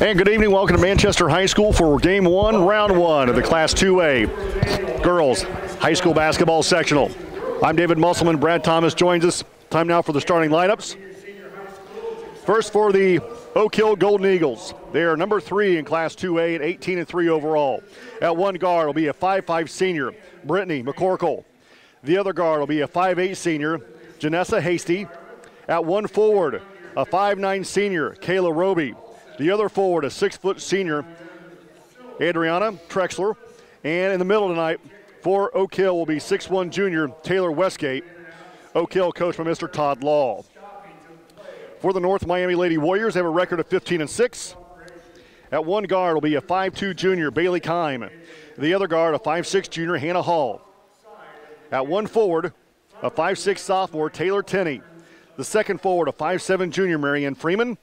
And good evening. Welcome to Manchester High School for Game 1, Round 1 of the Class 2A Girls High School Basketball Sectional. I'm David Musselman. Brad Thomas joins us. Time now for the starting lineups. First for the Oak Hill Golden Eagles. They are number 3 in Class 2A at 18-3 overall. At one guard will be a 5'5 senior, Brittany McCorkle. The other guard will be a 5'8 senior, Janessa Hasty. At one forward, a 5'9 senior, Kayla Roby. The other forward, a 6' senior, Adriana Trexler. And in the middle tonight for Oak Hill will be 6'1 junior, Taylor Westgate. Oak Hill coached by Mr. Todd Law. For the North Miami Lady Warriors, they have a record of 15-6. At one guard will be a 5'2 junior, Bailey Kime. The other guard, a 5'6 junior, Hannah Hall. At one forward, a 5'6 sophomore, Taylor Tenney. The second forward, a 5'7 junior, Marianne Freeman.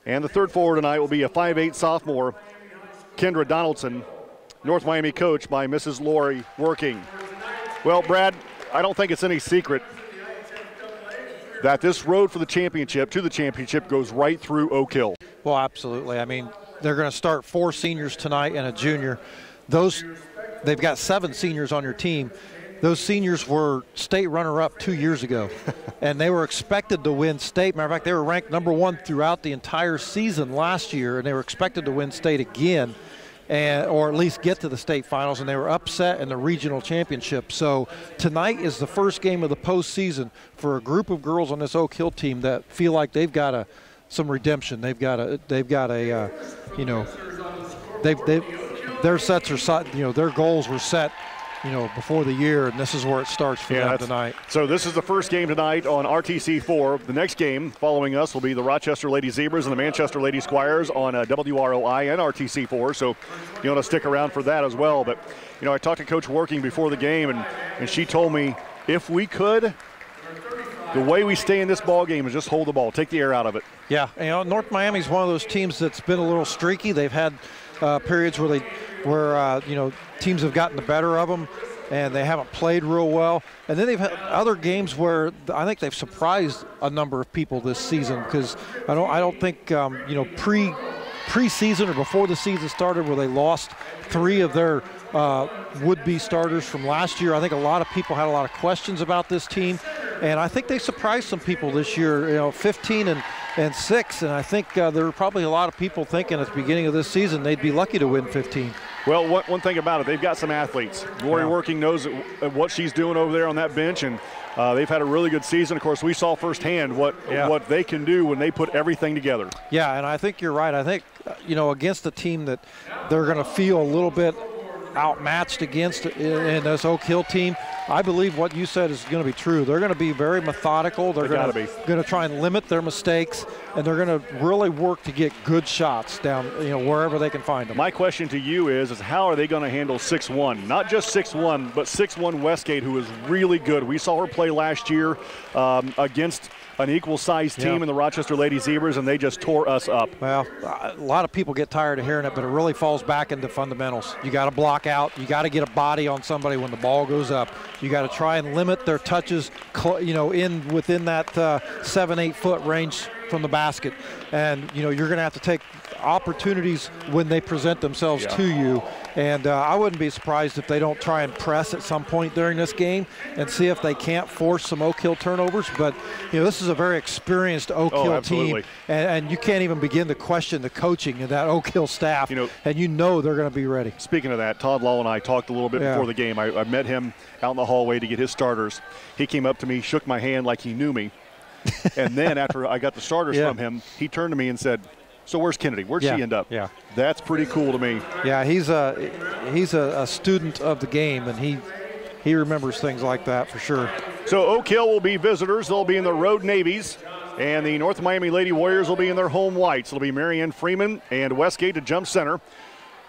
And the third forward tonight will be a 5'8 sophomore, Kendra Donaldson. North Miami coached by Mrs. Lori Working. Well, Brad, I don't think it's any secret that this road for the championship, to the championship, goes right through Oak Hill. Well, absolutely. I mean, they're going to start 4 seniors tonight and a junior. They've got 7 seniors on your team. Those seniors were state runner-up 2 years ago, and they were expected to win state. Matter of fact, they were ranked number 1 throughout the entire season last year, and they were expected to win state again, or at least get to the state finals, and they were upset in the regional championship. So tonight is the first game of the postseason for a group of girls on this Oak Hill team that feel like they've got some redemption. They've got their sets are set, their goals were set, before the year, and this is where it starts for them tonight. So this is the first game tonight on RTC4. The next game following us will be the Rochester Lady Zebras and the Manchester Lady Squires on WROI and RTC4. So you want to stick around for that as well. But, I talked to Coach Working before the game, and she told me if we could, the way we stay in this ball game is just hold the ball, take the air out of it. Yeah, North Miami's one of those teams that's been a little streaky. They've had periods where teams have gotten the better of them and they haven't played real well. And then they've had other games where I think they've surprised a number of people this season, because I don't think pre-season or before the season started where they lost 3 of their would-be starters from last year. I think a lot of people had a lot of questions about this team, and I think they surprised some people this year, 15 and 6, and I think there were probably a lot of people thinking at the beginning of this season they'd be lucky to win 15. Well, one thing about it, they've got some athletes. Lori Working knows what she's doing over there on that bench, and they've had a really good season. Of course, we saw firsthand what they can do when they put everything together. Yeah, and I think you're right. I think, against a team that they're going to feel a little bit outmatched against in this Oak Hill team, I believe what you said is going to be true. They're going to be very methodical. They're going to try and limit their mistakes, and they're going to really work to get good shots down, wherever they can find them. My question to you is how are they going to handle 6'1"? Not just 6'1", but 6'1" Westgate, who is really good. We saw her play last year against an equal-sized team in the Rochester Lady Zebras, and they just tore us up. Well, a lot of people get tired of hearing it, but it really falls back into fundamentals. You got to block out. You got to get a body on somebody when the ball goes up. You got to try and limit their touches, within that 7-8 foot range from the basket. And, you're going to have to take opportunities when they present themselves to you. And I wouldn't be surprised if they don't try and press at some point during this game and see if they can't force some Oak Hill turnovers. But, this is a very experienced Oak Hill team. And you can't even begin to question the coaching of that Oak Hill staff. And they're going to be ready. Speaking of that, Todd Law and I talked a little bit before the game. I met him out in the hallway to get his starters. He came up to me, shook my hand like he knew me. And then after I got the starters from him, he turned to me and said, "So where's Kennedy? Where'd she end up?" Yeah, that's pretty cool to me. Yeah, he's a student of the game, and he remembers things like that for sure. So Oak Hill will be visitors. They'll be in the road navies, and the North Miami Lady Warriors will be in their home whites. It'll be Marianne Freeman and Westgate to jump center.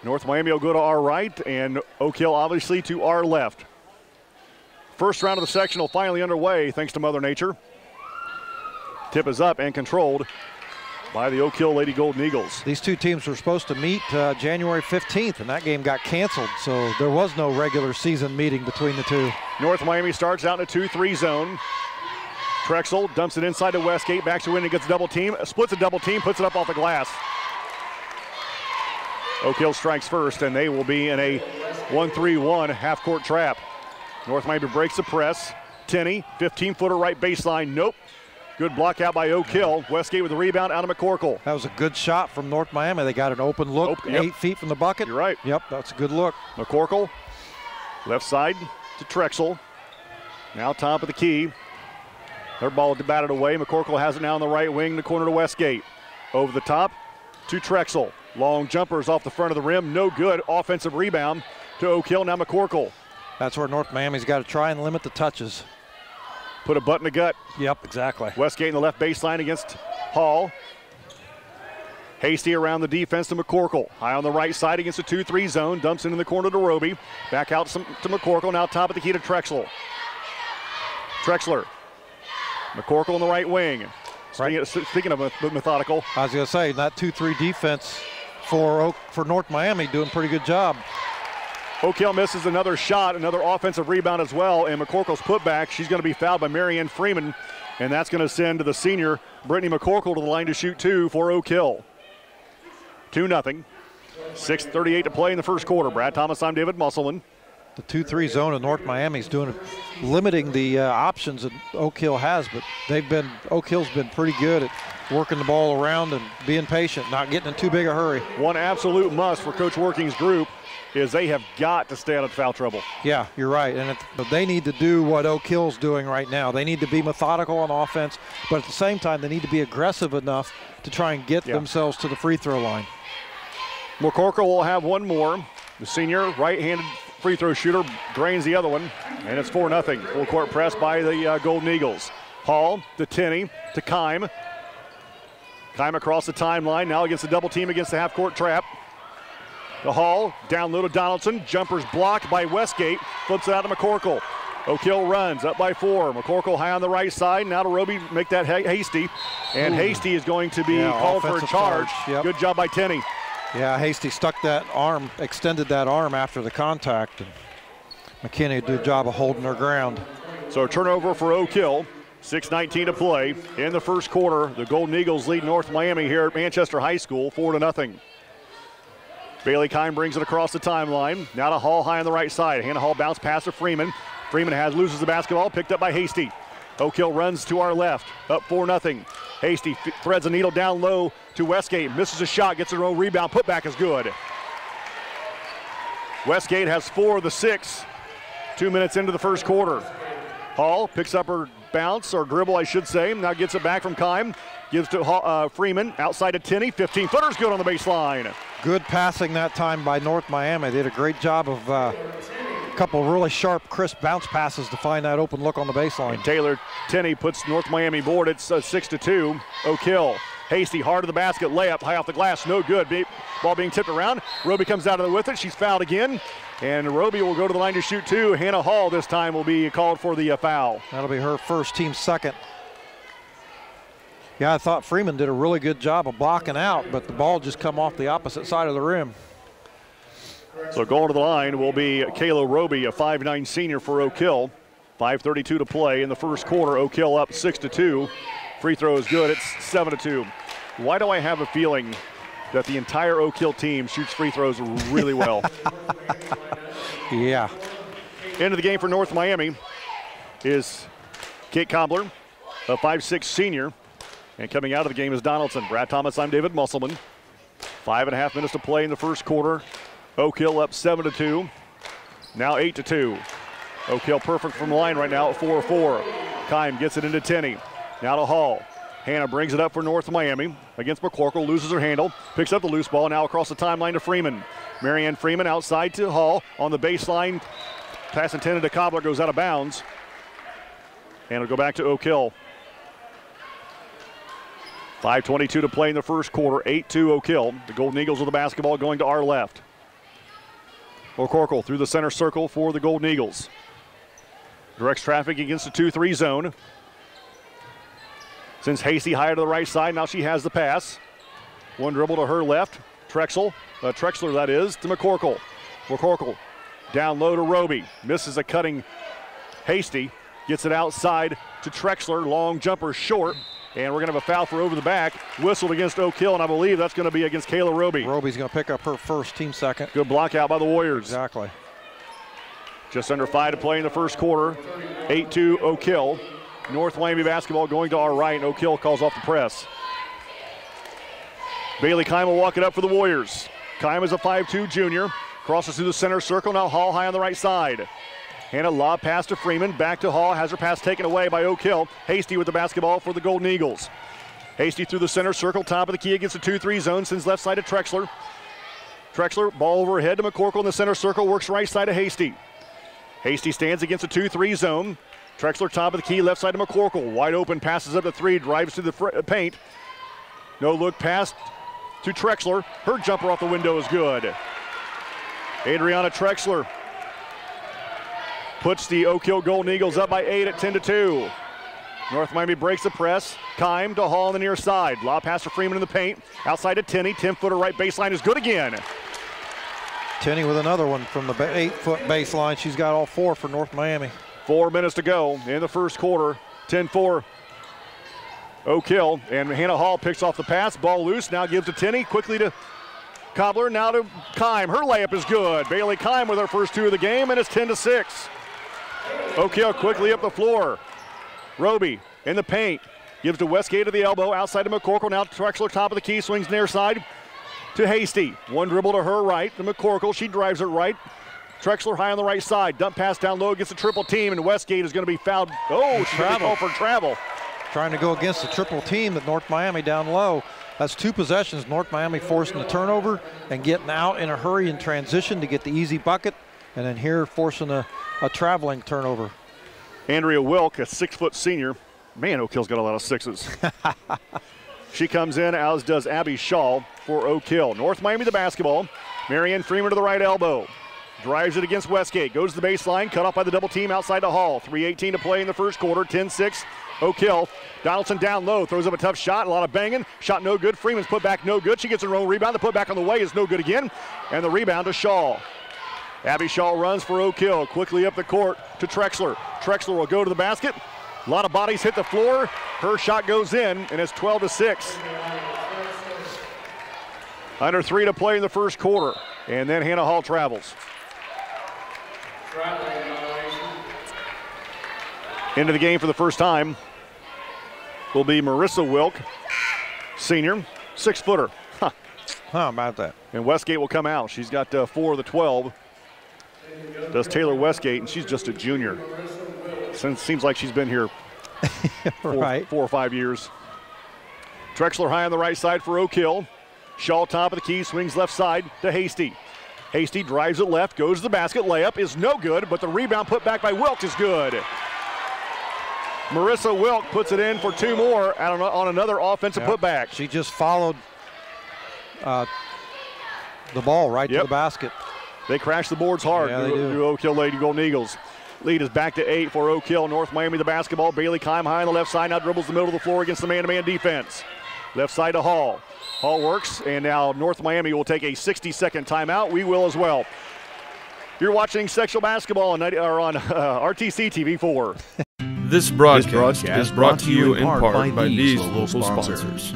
North Miami will go to our right, and Oak Hill obviously to our left. First round of the sectional finally underway, thanks to Mother Nature. Tip is up and controlled by the Oak Hill Lady Golden Eagles. These two teams were supposed to meet January 15th, and that game got canceled, so there was no regular season meeting between the two. North Miami starts out in a 2-3 zone. Trexel dumps it inside to Westgate, backs to win and gets a double team, splits a double team, puts it up off the glass. Oak Hill strikes first, and they will be in a 1-3-1 half-court trap. North Miami breaks the press. Tenney, 15-footer right baseline. Nope. Good block out by Oak Hill. Westgate with the rebound out of McCorkle. That was a good shot from North Miami. They got an open look, 8 feet from the bucket. You're right. Yep, that's a good look. McCorkle, left side to Trexel. Now top of the key. Their ball batted away. McCorkle has it now on the right wing, the corner to Westgate. Over the top to Trexel. Long jumpers off the front of the rim. No good. Offensive rebound to Oak Hill. Now McCorkle. That's where North Miami's got to try and limit the touches. Put a butt in the gut. Yep, exactly. Westgate in the left baseline against Hall. Hasty around the defense to McCorkle. High on the right side against a 2-3 zone. Dumps into the corner to Roby. Back out to McCorkle. Now top of the key to Trexler. McCorkle on the right wing. Speaking of methodical. I was going to say, that 2-3 defense for North Miami doing a pretty good job. Oak Hill misses another shot, another offensive rebound as well, and McCorkle's putback. She's going to be fouled by Marianne Freeman, and that's going to send the senior Brittany McCorkle to the line to shoot 2 for Oak Hill. 2-0. 6:38 to play in the first quarter. Brad Thomas, I'm David Musselman. The 2-3 zone of North Miami is limiting the options that Oak Hill has, but Oak Hill's been pretty good at working the ball around and being patient, not getting in too big a hurry. One absolute must for Coach Working's group is they have got to stay out of foul trouble. Yeah, you're right, and they need to do what Oak Hill's doing right now. They need to be methodical on offense, but at the same time, they need to be aggressive enough to try and get themselves to the free throw line. McCorkle will have one more. The senior right-handed free throw shooter drains the other one, and it's 4-0. Full court press by the Golden Eagles. Hall to Tenney to Kime. Kime across the timeline, now against the double team against the half-court trap. The Hall, down low to Donaldson. Jumper's blocked by Westgate. Flips it out to McCorkle. Oak Hill runs up by 4. McCorkle high on the right side. Now to Roby, make that Hasty. And Hasty is going to be called for a charge. Yep. Good job by Tenney. Yeah, Hasty stuck that arm, extended that arm after the contact. And McKinney did a good job of holding her ground. So a turnover for Oak Hill. 6:19 to play in the first quarter. The Golden Eagles lead North Miami here at Manchester High School 4-0. Bailey Kime brings it across the timeline. Now to Hall high on the right side. Hannah Hall bounce pass to Freeman. Freeman loses the basketball, picked up by Hasty. Oak Hill runs to our left, up 4-0. Hasty threads a needle down low to Westgate. Misses a shot, gets her own rebound. Putback is good. Westgate has 4 of the 6. 2 minutes into the first quarter. Hall picks up her bounce, or dribble I should say. Now gets it back from Kime. Gives to Freeman, outside to Tenney. 15-footer's good on the baseline. Good passing that time by North Miami. They did a great job of a couple of really sharp, crisp bounce passes to find that open look on the baseline. And Taylor Tenney puts North Miami board. It's 6-2. Oak Hill. Hasty, hard to the basket, layup, high off the glass, no good. Ball being tipped around. Roby comes out of there with it. She's fouled again. And Roby will go to the line to shoot 2. Hannah Hall this time will be called for the foul. That'll be her first, team second. Yeah, I thought Freeman did a really good job of blocking out, but the ball just come off the opposite side of the rim. So going to the line will be Kayla Roby, a 5'9 senior for Oak Hill. 5:32 to play in the first quarter. Oak Hill up 6-2. Free throw is good. It's 7-2. Why do I have a feeling that the entire Oak Hill team shoots free throws really well? Yeah. Into the game for North Miami is Kate Cobbler, a 5'6 senior. And coming out of the game is Donaldson. Brad Thomas, I'm David Musselman. 5.5 minutes to play in the first quarter. Oak Hill up 7-2. Now 8-2. Oak Hill perfect from the line right now at 4-4. Kime gets it into Tenney. Now to Hall. Hannah brings it up for North Miami against McCorkle, loses her handle, picks up the loose ball, now across the timeline to Freeman. Marianne Freeman outside to Hall on the baseline. Pass intended to Cobbler, goes out of bounds. And it'll go back to Oak Hill. 5:22 to play in the first quarter, 8-2 Oak Hill. The Golden Eagles with the basketball going to our left. McCorkle through the center circle for the Golden Eagles. Directs traffic against the 2-3 zone. Sends Hasty higher to the right side. Now she has the pass. One dribble to her left. Trexler that is, to McCorkle. McCorkle down low to Roby. Misses a cutting Hasty. Gets it outside to Trexler. Long jumper short. And we're going to have a foul for over the back, whistled against Oak Hill, and I believe that's going to be against Kayla Roby. Roby's going to pick up her first, team second. Good block out by the Warriors. Exactly. Just under 5 to play in the first quarter. 8-2 Oak Hill. North Miami basketball going to our right, and Oak Hill calls off the press. Bailey Kime will walk it up for the Warriors. Kime is a 5'2 junior. Crosses through the center circle. Now Hall high on the right side. Hannah lob pass to Freeman. Back to Hall. Has her pass taken away by Oak Hill. Hasty with the basketball for the Golden Eagles. Hasty through the center circle. Top of the key against the 2-3 zone. Sends left side to Trexler. Trexler, ball overhead to McCorkle in the center circle. Works right side to Hasty. Hasty stands against the 2-3 zone. Trexler top of the key. Left side to McCorkle. Wide open. Passes up to 3. Drives to the paint. No look pass to Trexler. Her jumper off the window is good. Adriana Trexler puts the Oak Hill Golden Eagles up by 8 at 10-2. North Miami breaks the press. Kime to Hall on the near side. Lob pass to Freeman in the paint. Outside to Tenney. 10-footer right baseline is good again. Tenney with another one from the 8-foot baseline. She's got all 4 for North Miami. 4 minutes to go in the first quarter. 10-4 Oak Hill. And Hannah Hall picks off the pass. Ball loose. Now gives to Tenney. Quickly to Cobbler. Now to Kime. Her layup is good. Bailey Kime with her first 2 of the game, and it's 10-6. Oak Hill quickly up the floor. Roby in the paint. Gives to Westgate to the elbow. Outside to McCorkle. Now Trexler top of the key. Swings near side to Hasty. One dribble to her right to McCorkle. She drives it right. Trexler high on the right side. Dump pass down low against the triple team, and Westgate is going to be fouled. Oh, she's going to call for travel. Trying to go against the triple team at North Miami down low. That's 2 possessions. North Miami forcing the turnover and getting out in a hurry in transition to get the easy bucket. And then here forcing a traveling turnover. Andrea Wilk, a 6-foot senior. Man, Oak Hill's got a lot of 6s. She comes in, as does Abby Shaw for Oak Hill. North Miami the basketball. Marianne Freeman to the right elbow. Drives it against Westgate. Goes to the baseline. Cut off by the double team outside to Hall. 3:18 to play in the first quarter. 10-6 Oak Hill. Donaldson down low. Throws up a tough shot. A lot of banging. Shot no good. Freeman's put back no good. She gets her own rebound. The put back on the way is no good again. And the rebound to Shaw. Abby Shaw runs for Oak Hill. Quickly up the court to Trexler. Trexler will go to the basket. A lot of bodies hit the floor. Her shot goes in, and it's 12-6. Under 3 to play in the first quarter. And then Hannah Hall travels. Into the game for the first time will be Marissa Wilk, senior, 6-footer. How about that? And Westgate will come out. She's got 4 of the 12. Does Taylor Westgate, and she's just a junior. Seems like she's been here right. 4 or 5 years. Trexler high on the right side for Oak Hill. Shaw top of the key, swings left side to Hasty. Hasty drives it left, goes to the basket. Layup is no good, but the rebound put back by Wilk is good. Marissa Wilk puts it in for 2 more on another offensive putback. She just followed the ball right to the basket. They crash the boards hard. Yeah, they do. Oak Hill Lady Golden Eagles. Lead is back to 8 for Oak Hill. North Miami the basketball. Bailey Kime high on the left side. Now dribbles the middle of the floor against the man-to-man defense. Left side to Hall. Hall works, and now North Miami will take a 60-second timeout. We will as well. You're watching Sectional Basketball on RTC TV4. This broadcast is brought to you in part by these local sponsors.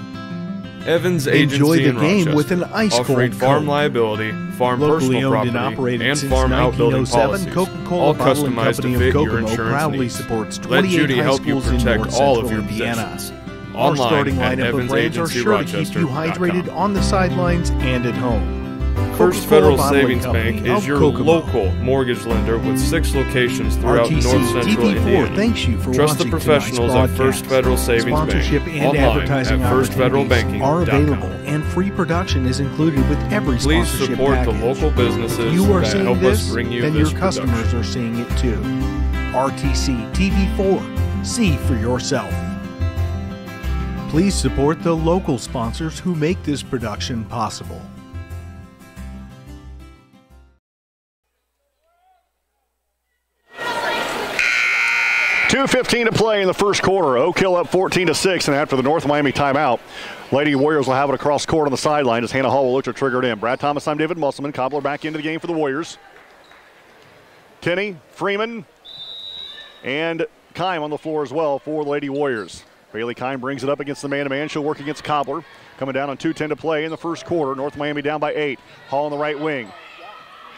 Evans Agency Enjoy the in game Rochester, with an ice cold offering farm Coke. liability, farm Locally personal owned and property, operated and since farm outbuilding 1907, policies, Coca-Cola all Bottling customized Company to of fit your Kokomo insurance proudly needs. supports Let 28 Judy high help you schools in protect North all Central of your Indiana. possessions. Our Online starting at lineup of brands are sure to keep you hydrated evansagencyrochester.com. on the sidelines and at home. First Coca-Cola Federal Bottling Savings Company Bank is of your Kokomo. local mortgage lender with 6 locations throughout RTC North Central TV4 Indiana. thanks you for Trust the watching professionals tonight's at First Federal Savings Sponsorship Bank. and Online advertising at opportunities are available, firstfederalbanking.com. and free production is included with every Please sponsorship support package. the local businesses If you are that seeing help this, us bring you then this your customers production. are seeing it too. RTC TV4. See for yourself. Please support the local sponsors who make this production possible. 2:15 to play in the first quarter. Oak Hill up 14-6, and after the North Miami timeout, Lady Warriors will have it across court on the sideline as Hannah Hall will look to trigger it in. Brad Thomas, I'm David Musselman. Cobbler back into the game for the Warriors. Tenney, Freeman, and Kime on the floor as well for the Lady Warriors. Bailey Kine brings it up against the man-to-man. She'll work against Cobbler. Coming down on 2:10 to play in the first quarter. North Miami down by 8. Hall on the right wing.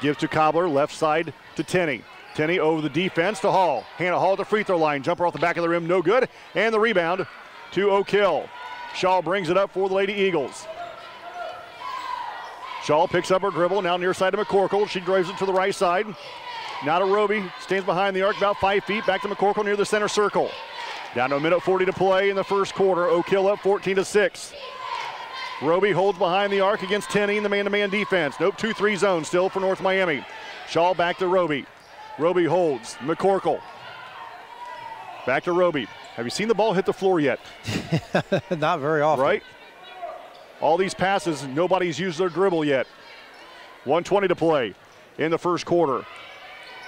Gives to Cobbler, left side to Tenney. Tenney over the defense to Hall. Hannah Hall at the free throw line. Jumper off the back of the rim, no good. And the rebound to Oak Hill. Shaw brings it up for the Lady Eagles. Shaw picks up her dribble, now near side to McCorkle. She drives it to the right side. Now to Roby, stands behind the arc about 5 feet. Back to McCorkle near the center circle. Down to 1:40 to play in the first quarter. Oak Hill up 14-6. Roby holds behind the arc against Tenney in the man-to-man defense. Nope, 2-3 zone still for North Miami. Shaw back to Roby. Roby holds. McCorkle. Back to Roby. Have you seen the ball hit the floor yet? Not very often. Right? All these passes, nobody's used their dribble yet. 1:20 to play in the first quarter.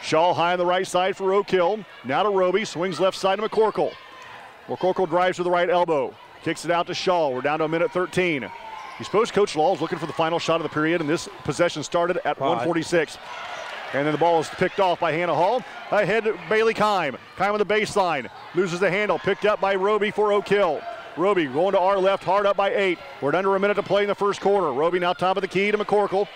Shaw high on the right side for Oak Hill. Now to Roby, swings left side to McCorkle. McCorkle drives to the right elbow. Kicks it out to Shaw. We're down to 1:13. You suppose Coach Law is looking for the final shot of the period, and this possession started at 1:46. And then the ball is picked off by Hannah Hall. Ahead to Bailey Kime. Kime on the baseline. Loses the handle. Picked up by Roby for Oak Hill. Roby going to our left, hard up by 8. We're at under a minute to play in the first quarter. Roby now top of the key to McCorkle.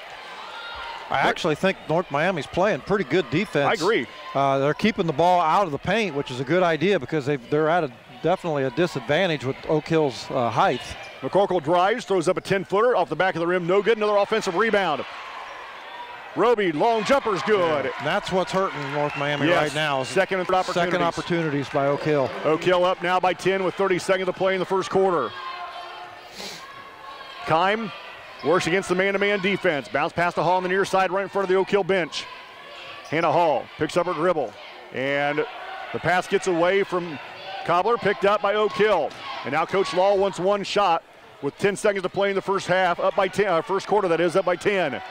I actually think North Miami's playing pretty good defense. I agree. They're keeping the ball out of the paint, which is a good idea because they're at definitely a disadvantage with Oak Hill's height. McCorkle drives, throws up a 10-footer off the back of the rim. No good. Another offensive rebound. Roby, long jumper's good. Yeah, that's what's hurting North Miami right now. Second and third opportunities. Second opportunities by Oak Hill. Oak Hill up now by 10 with 30 seconds to play in the first quarter. Kime works against the man-to-man defense. Bounce past the Hall on the near side right in front of the Oak Hill bench. Hannah Hall picks up her dribble. And the pass gets away from Cobbler, picked up by Oak Hill. And now Coach Law wants one shot with 10 seconds to play in the first half. Up by 10, first quarter that is, up by 10.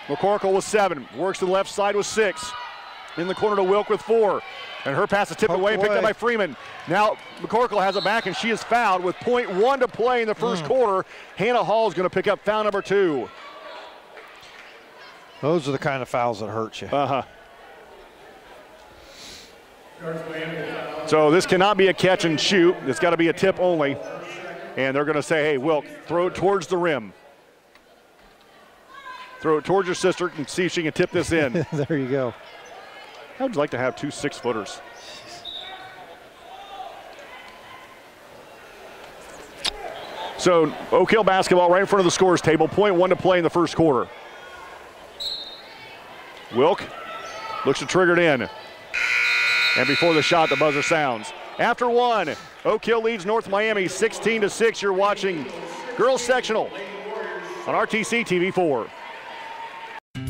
McCorkle with 7, works to the left side with 6. In the corner to Wilk with 4. And her pass is tipped away and picked up by Freeman. Now McCorkle has it back and she is fouled with .1 to play in the first quarter. Hannah Hall is going to pick up foul number 2. Those are the kind of fouls that hurt you. So this cannot be a catch and shoot. It's got to be a tip only. And they're going to say, hey, Wilk, throw it towards the rim. Throw it towards your sister and see if she can tip this in. There you go. How would you like to have 2 6-footers? So Oak Hill basketball right in front of the scores table. .1 to play in the first quarter. Wilk looks to trigger it in. And before the shot, the buzzer sounds. After 1, Oak Hill leads North Miami 16-6. You're watching Girls Sectional on RTC TV4.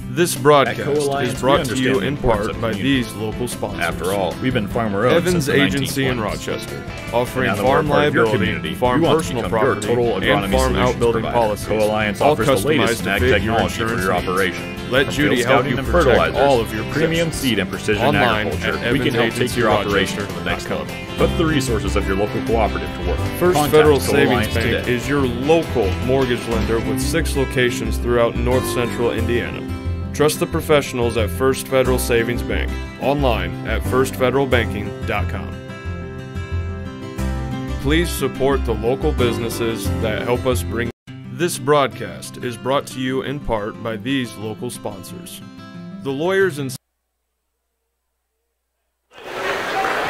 This broadcast is brought to you in part by these local sponsors. After all, we've been farmer-owned Evans since the Agency in 1920s. Rochester, offering And now that farm we're part of your liability, community, farm we want to personal become your property, total and agronomy farm solutions outbuilding provider. policies, Co-Alliance all offers the latest customized to ag fit your technology for insurance your needs. operation. Let From Judy field help scouting you and protect fertilizers all of your to premium possessions. seed and precision Online agriculture, at we can help take your operation to the next EvansAgencyRochester.com. level. Put the resources of your local cooperative to work. First Contact Federal Co-Alliance Savings Bank today. is your local mortgage lender with 6 locations throughout North Central Indiana. Trust the professionals at First Federal Savings Bank. Online at firstfederalbanking.com. Please support the local businesses that help us bring. This broadcast is brought to you in part by these local sponsors. The lawyers and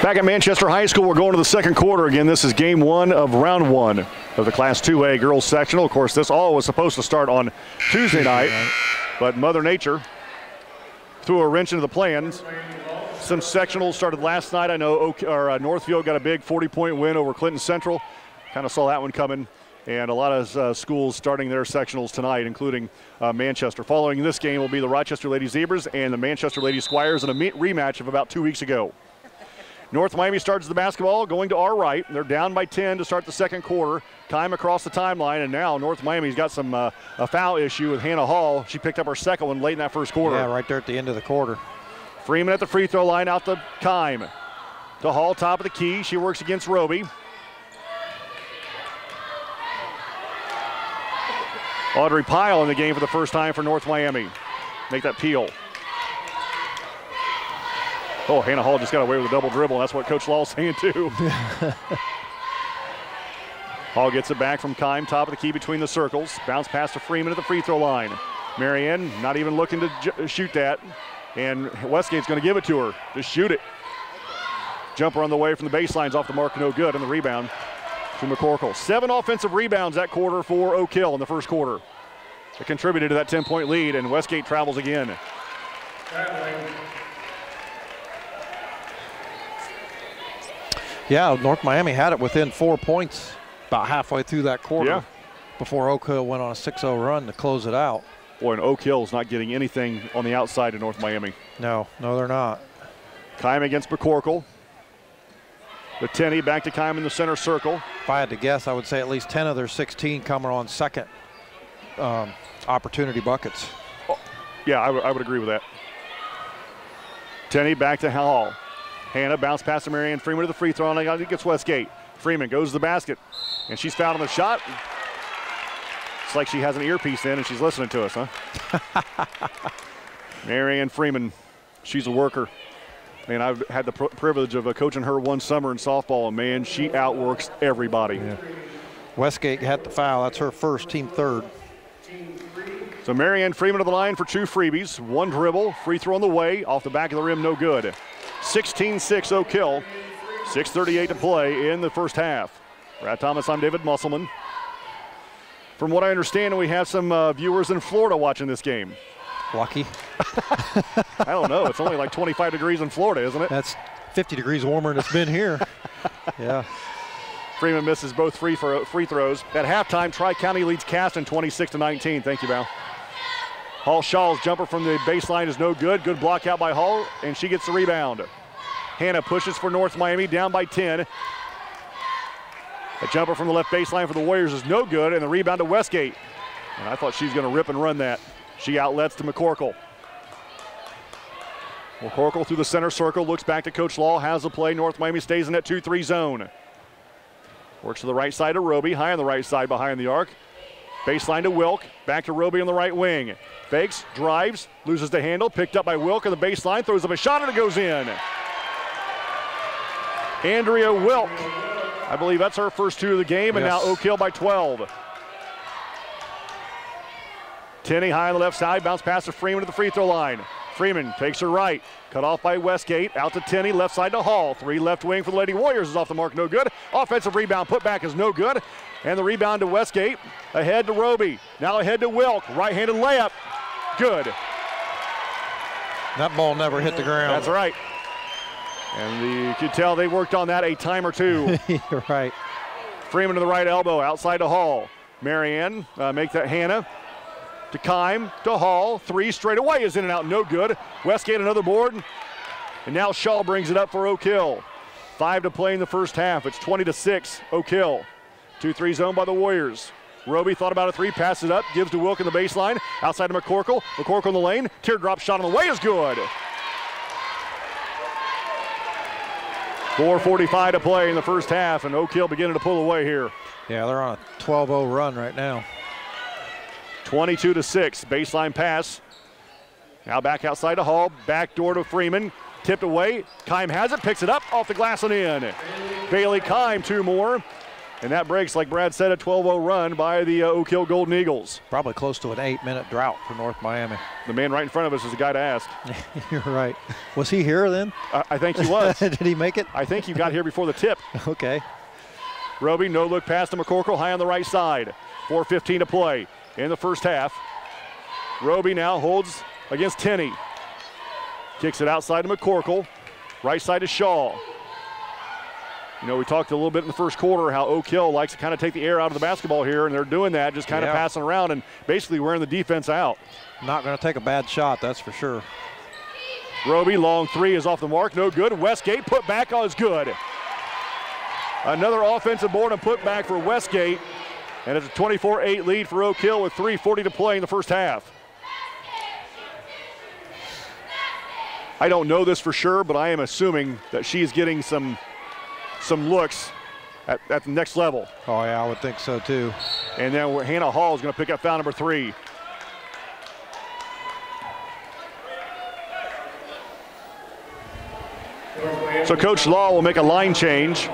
Back at Manchester High School, we're going to the second quarter. Again, this is game 1 of round 1 of the Class 2A Girls Sectional. Of course, this all was supposed to start on Tuesday night, but Mother Nature threw a wrench into the plans. Some sectionals started last night. I know Northfield got a big 40-point win over Clinton Central. Kind of saw that one coming. And a lot of schools starting their sectionals tonight, including Manchester. Following this game will be the Rochester Lady Zebras and the Manchester Lady Squires in a rematch of about 2 weeks ago. North Miami starts the basketball going to our right. They're down by 10 to start the second quarter. Time across the timeline, and now North Miami's got some a foul issue with Hannah Hall. She picked up her second one late in that first quarter. Yeah, right there at the end of the quarter. Freeman at the free throw line, out to Kime. To Hall, top of the key. She works against Roby. Audrey Pyle in the game for the first time for North Miami. Make that peel. Oh, Hannah Hall just got away with a double dribble. That's what Coach Law's saying too. Hall gets it back from Kime, top of the key between the circles. Bounce pass to Freeman at the free throw line. Marianne not even looking to shoot that. And Westgate's going to give it to her. Just shoot it. Jumper on the way from the baseline's off the mark, no good. And the rebound to McCorkle. 7 offensive rebounds that quarter for Oak Hill in the first quarter. It contributed to that 10-point lead, and Westgate travels again. Yeah, North Miami had it within 4 points about halfway through that quarter before Oak Hill went on a 6-0 run to close it out. Boy, and Oak Hill's not getting anything on the outside of North Miami. No, they're not. Kime against McCorkle. The Tenney back to Kime in the center circle. If I had to guess, I would say at least 10 of their 16 coming on second opportunity buckets. Oh, yeah, I would agree with that. Tenney back to Hall. Hannah bounce pass to Marianne Freeman to the free throw, and I think it's Westgate. Freeman goes to the basket, and she's fouled on the shot. It's like she has an earpiece in and she's listening to us, huh? Marianne Freeman, she's a worker. Man, I've had the privilege of coaching her one summer in softball, and man, she outworks everybody. Yeah. Westgate had the foul. That's her first, team third. So Marianne Freeman to the line for 2 freebies. 1 dribble, free throw on the way, off the back of the rim, no good. 16-6 Oak Hill. 6:38 to play in the first half. Brad Thomas, I'm David Musselman. From what I understand, we have some viewers in Florida watching this game. Lucky. I don't know. It's only like 25 degrees in Florida, isn't it? That's 50 degrees warmer than it's been here. Yeah. Freeman misses both free throws. At halftime, Tri-County leads Caston 26-19. Thank you, Val. Hall Shaw's jumper from the baseline is no good. Good block out by Hall, and she gets the rebound. Hannah pushes for North Miami, down by 10. A jumper from the left baseline for the Warriors is no good, and the rebound to Westgate. And I thought she was going to rip and run that. She outlets to McCorkle. McCorkle through the center circle, looks back to Coach Law, has the play. North Miami stays in that 2-3 zone. Works to the right side of Roby, high on the right side behind the arc. Baseline to Wilk, back to Roby on the right wing. Fakes, drives, loses the handle, picked up by Wilk on the baseline, throws up a shot and it goes in. Andrea Wilk, I believe that's her first 2 of the game, and now Oak Hill by 12. Tenney high on the left side, bounce pass to Freeman to the free throw line. Freeman takes her right, cut off by Westgate, out to Tenney, left side to Hall. 3 left wing for the Lady Warriors is off the mark, no good. Offensive rebound, put back is no good. And the rebound to Westgate, ahead to Roby. Now ahead to Wilk, right-handed layup, good. That ball never hit the ground. That's right. And you could tell they worked on that a time or 2. You're right. Freeman to the right elbow, outside to Hall. Marianne, make that Hannah. To Kime, to Hall, 3 straight away is in and out, no good. Westgate another board, and now Shaw brings it up for Oak Hill. 5 to play in the first half. It's 20-6, Oak Hill. 2-3 zone by the Warriors. Roby thought about a 3, passes it up, gives to Wilk in the baseline, outside to McCorkle. McCorkle in the lane, teardrop shot on the way is good. 4:45 to play in the first half, and Oak Hill beginning to pull away here. Yeah, they're on a 12-0 run right now. 22-6, baseline pass. Now back outside to Hall, back door to Freeman, tipped away. Kime has it, picks it up, off the glass and in. Bailey Kime, 2 more. And that breaks, like Brad said, a 12-0 run by the Oak Hill Golden Eagles. Probably close to an 8-minute drought for North Miami. The man right in front of us is the guy to ask. You're right. Was he here then? I think he was. Did he make it? I think he got here before the tip. Okay. Roby, no look pass to McCorkle, high on the right side. 4:15 to play in the first half. Roby now holds against Tenney. Kicks it outside to McCorkle. Right side to Shaw. You know, we talked a little bit in the first quarter how Oak Hill likes to kind of take the air out of the basketball here, and they're doing that, just kind of passing around and basically wearing the defense out. Not going to take a bad shot, that's for sure. Roby, long 3 is off the mark, no good. Westgate, put back is good. Another offensive board and put back for Westgate, and it's a 24-8 lead for Oak Hill with 3:40 to play in the first half. I don't know this for sure, but I am assuming that she's getting some looks at the next level. Oh, yeah, I would think so, too. And then Hannah Hall is going to pick up foul number 3. So Coach Law will make a line change.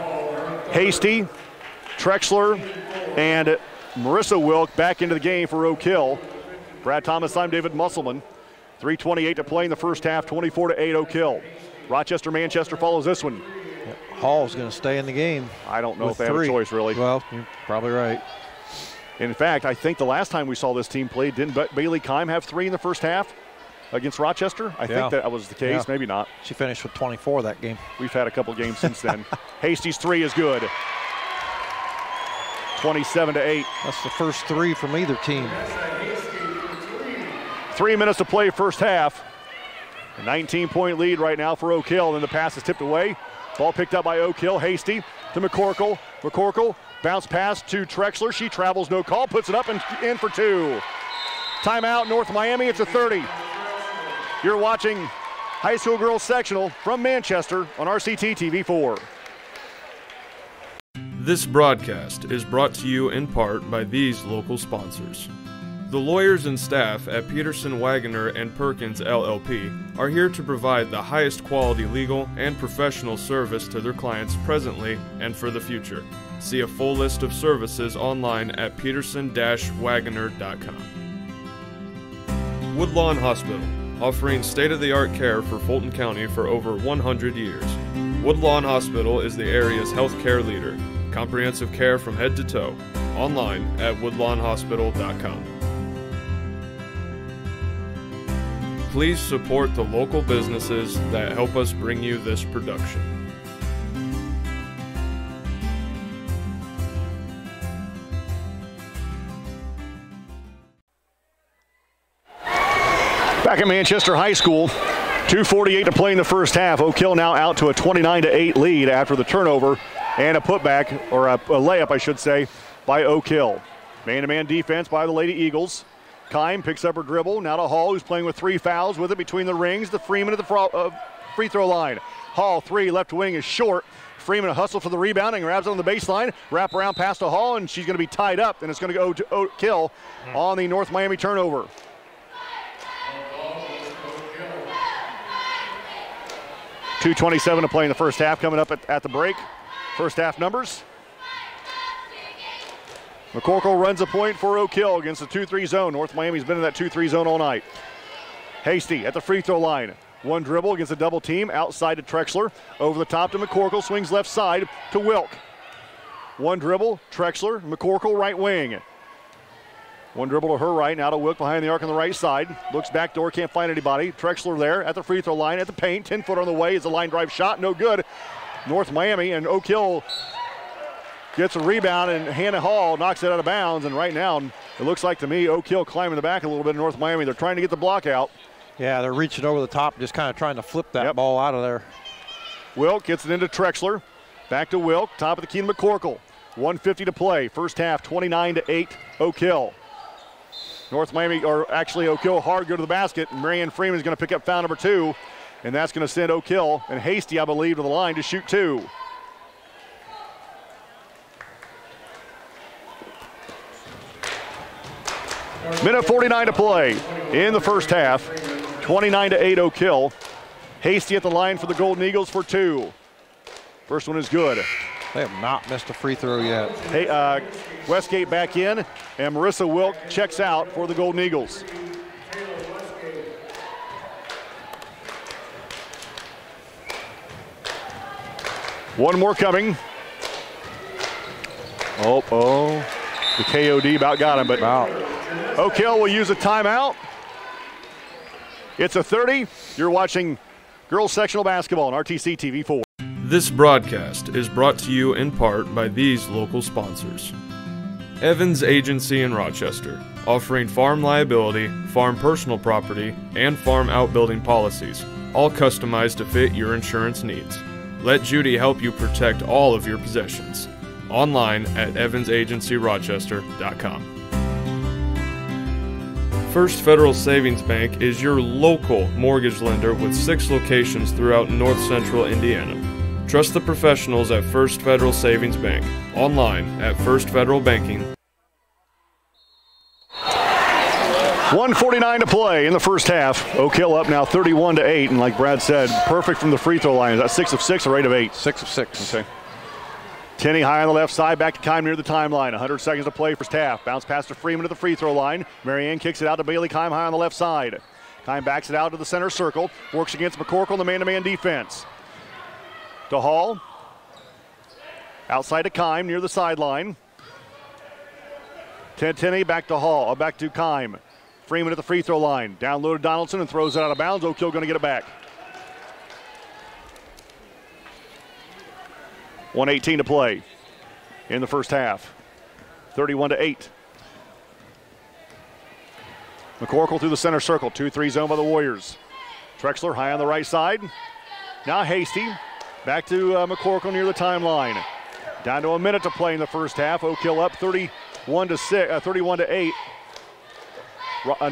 Hasty, Trexler and Marissa Wilk back into the game for Oak Hill. Brad Thomas, I'm David Musselman. 3:28 to play in the first half, 24-8 Oak Hill. Rochester-Manchester follows this one. Hall's going to stay in the game. I don't know if they have a choice, really. Well, you're probably right. In fact, I think the last time we saw this team play, didn't Bailey Kime have 3 in the first half against Rochester? I think that was the case. Maybe not. She finished with 24 that game. We've had a couple games since then. Hasty's 3 is good. 27-8. That's the first 3 from either team. 3 minutes to play first half. A 19-point lead right now for Oak Hill. Then the pass is tipped away. Ball picked up by Oak Hill. Hasty to McCorkle. McCorkle, bounce pass to Trexler. She travels, no call, puts it up and in for 2. Timeout, North Miami. It's a 30. You're watching High School Girls Sectional from Manchester on RCT TV4. This broadcast is brought to you in part by these local sponsors. The lawyers and staff at Peterson, Wagoner & Perkins LLP are here to provide the highest quality legal and professional service to their clients presently and for the future. See a full list of services online at peterson-wagoner.com. Woodlawn Hospital, offering state-of-the-art care for Fulton County for over 100 years. Woodlawn Hospital is the area's healthcare leader. Comprehensive care from head to toe. Online at woodlawnhospital.com. Please support the local businesses that help us bring you this production. Back at Manchester High School, 2:48 to play in the first half. Oak Hill now out to a 29-8 lead after the turnover and a putback, or a layup, I should say, by Oak Hill. Man-to-man defense by the Lady Eagles. Kime picks up her dribble, now to Hall, who's playing with 3 fouls with it between the rings. The Freeman at the free throw line. Hall, 3, left wing is short. Freeman a hustle for the rebound and grabs it on the baseline. Wrap around pass to Hall, and she's going to be tied up, and it's going to go to Oak Hill on the North Miami turnover. .227 to play in the first half, coming up at the break. First half numbers. McCorkle runs a point for Oak Hill against the 2-3 zone. North Miami's been in that 2-3 zone all night. Hasty at the free throw line. One dribble against a double team. Outside to Trexler. Over the top to McCorkle. Swings left side to Wilk. One dribble. Trexler. McCorkle right wing. One dribble to her right. Now to Wilk behind the arc on the right side. Looks back door. Can't find anybody. Trexler there at the free throw line at the paint. 10-foot on the way. Is a line drive shot. No good. North Miami and Oak Hill gets a rebound, and Hannah Hall knocks it out of bounds. And right now, it looks like to me, Oak Hill climbing the back a little bit in North Miami. They're trying to get the block out. Yeah, they're reaching over the top, just kind of trying to flip that ball out of there. Wilk gets it into Trexler. Back to Wilk, top of the key to McCorkle. 1:50 to play. First half, 29-8, Oak Hill. North Miami, or actually Oak Hill, hard go to the basket. Marianne Freeman is going to pick up foul number 2, and that's going to send Oak Hill and Hasty, I believe, to the line to shoot 2. Minute 49 to play in the first half. 29-8 Oak Hill. Hasty at the line for the Golden Eagles for 2. First one is good. They have not missed a free throw yet. Hey, Westgate back in, and Marissa Wilk checks out for the Golden Eagles. One more coming. Oh, the KOD about got him, but Oak Hill will use a timeout. It's a 30. You're watching girls sectional basketball on RTC TV4. This broadcast is brought to you in part by these local sponsors. Evans Agency in Rochester, offering farm liability, farm personal property, and farm outbuilding policies, all customized to fit your insurance needs. Let Judy help you protect all of your possessions. Online at evansagencyrochester.com. First Federal Savings Bank is your local mortgage lender with 6 locations throughout North Central Indiana. Trust the professionals at First Federal Savings Bank. Online at First Federal Banking. 1:49 to play in the first half. Oak Hill up now 31-8, and like Brad said, perfect from the free throw line. Is that 6 of 6 or 8 of 8? 6 of 6. Okay. Tenney high on the left side, back to Kime near the timeline. 100 seconds to play first half. Bounce pass to Freeman to the free throw line. Marianne kicks it out to Bailey Kime high on the left side. Kime backs it out to the center circle. Works against McCorkle in the man-to-man defense. To Hall. Outside to Kime near the sideline. Tenney back to Hall, back to Kime. Freeman at the free throw line. Down low to Donaldson and throws it out of bounds. Oak Hill going to get it back. 1:18 to play in the first half. 31-8. McCorkle through the center circle. 2-3 zone by the Warriors. Trexler high on the right side. Now Hasty. Back to McCorkle near the timeline. Down to a minute to play in the first half. Oak Hill up 31-8.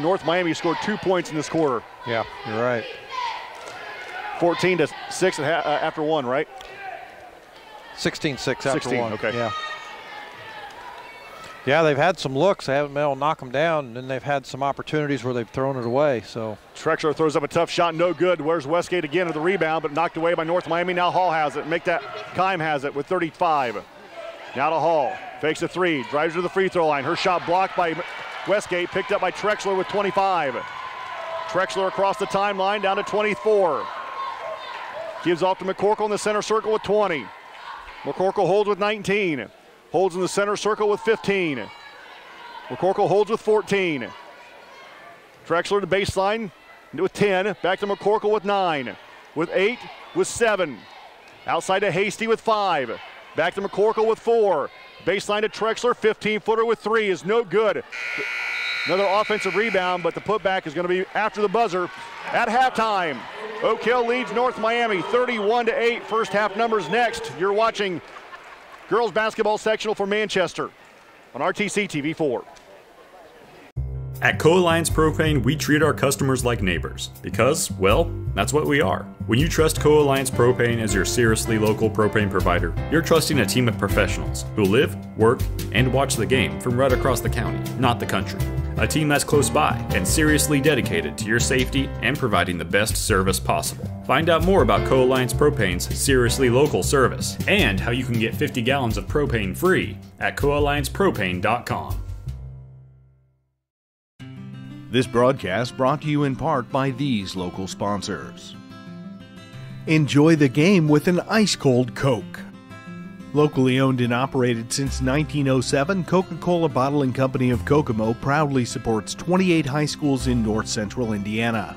North Miami scored 2 points in this quarter. Yeah, you're right. 14-6 after one, right? 16-6 after 16, one. okay. Yeah. Yeah, they've had some looks. They haven't been able to knock them down, and then they've had some opportunities where they've thrown it away. So Trexler throws up a tough shot, no good. Where's Westgate again at the rebound, but knocked away by North Miami. Now Hall has it. Kime has it with 35. Now to Hall. Fakes a three. Drives to the free throw line. Her shot blocked by Westgate. Picked up by Trexler with 25. Trexler across the timeline down to 24. Gives off to McCorkle in the center circle with 20. McCorkle holds with 19. Holds in the center circle with 15. McCorkle holds with 14. Trexler to baseline with 10. Back to McCorkle with 9. With 8. With 7. Outside to Hasty with 5. Back to McCorkle with 4. Baseline to Trexler. 15-footer with 3 is no good. Another offensive rebound, but the putback is going to be after the buzzer at halftime. Oak Hill leads North Miami 31-8. First half numbers next. You're watching girls basketball sectional for Manchester on RTC TV4. At Co-Alliance Propane, we treat our customers like neighbors because, well, that's what we are. When you trust Co-Alliance Propane as your seriously local propane provider, you're trusting a team of professionals who live, work, and watch the game from right across the county, not the country. A team that's close by and seriously dedicated to your safety and providing the best service possible. Find out more about Co-Alliance Propane's seriously local service and how you can get 50 gallons of propane free at coalliancepropane.com. This broadcast brought to you in part by these local sponsors. Enjoy the game with an ice-cold Coke. Locally owned and operated since 1907, Coca-Cola Bottling Company of Kokomo proudly supports 28 high schools in north central Indiana.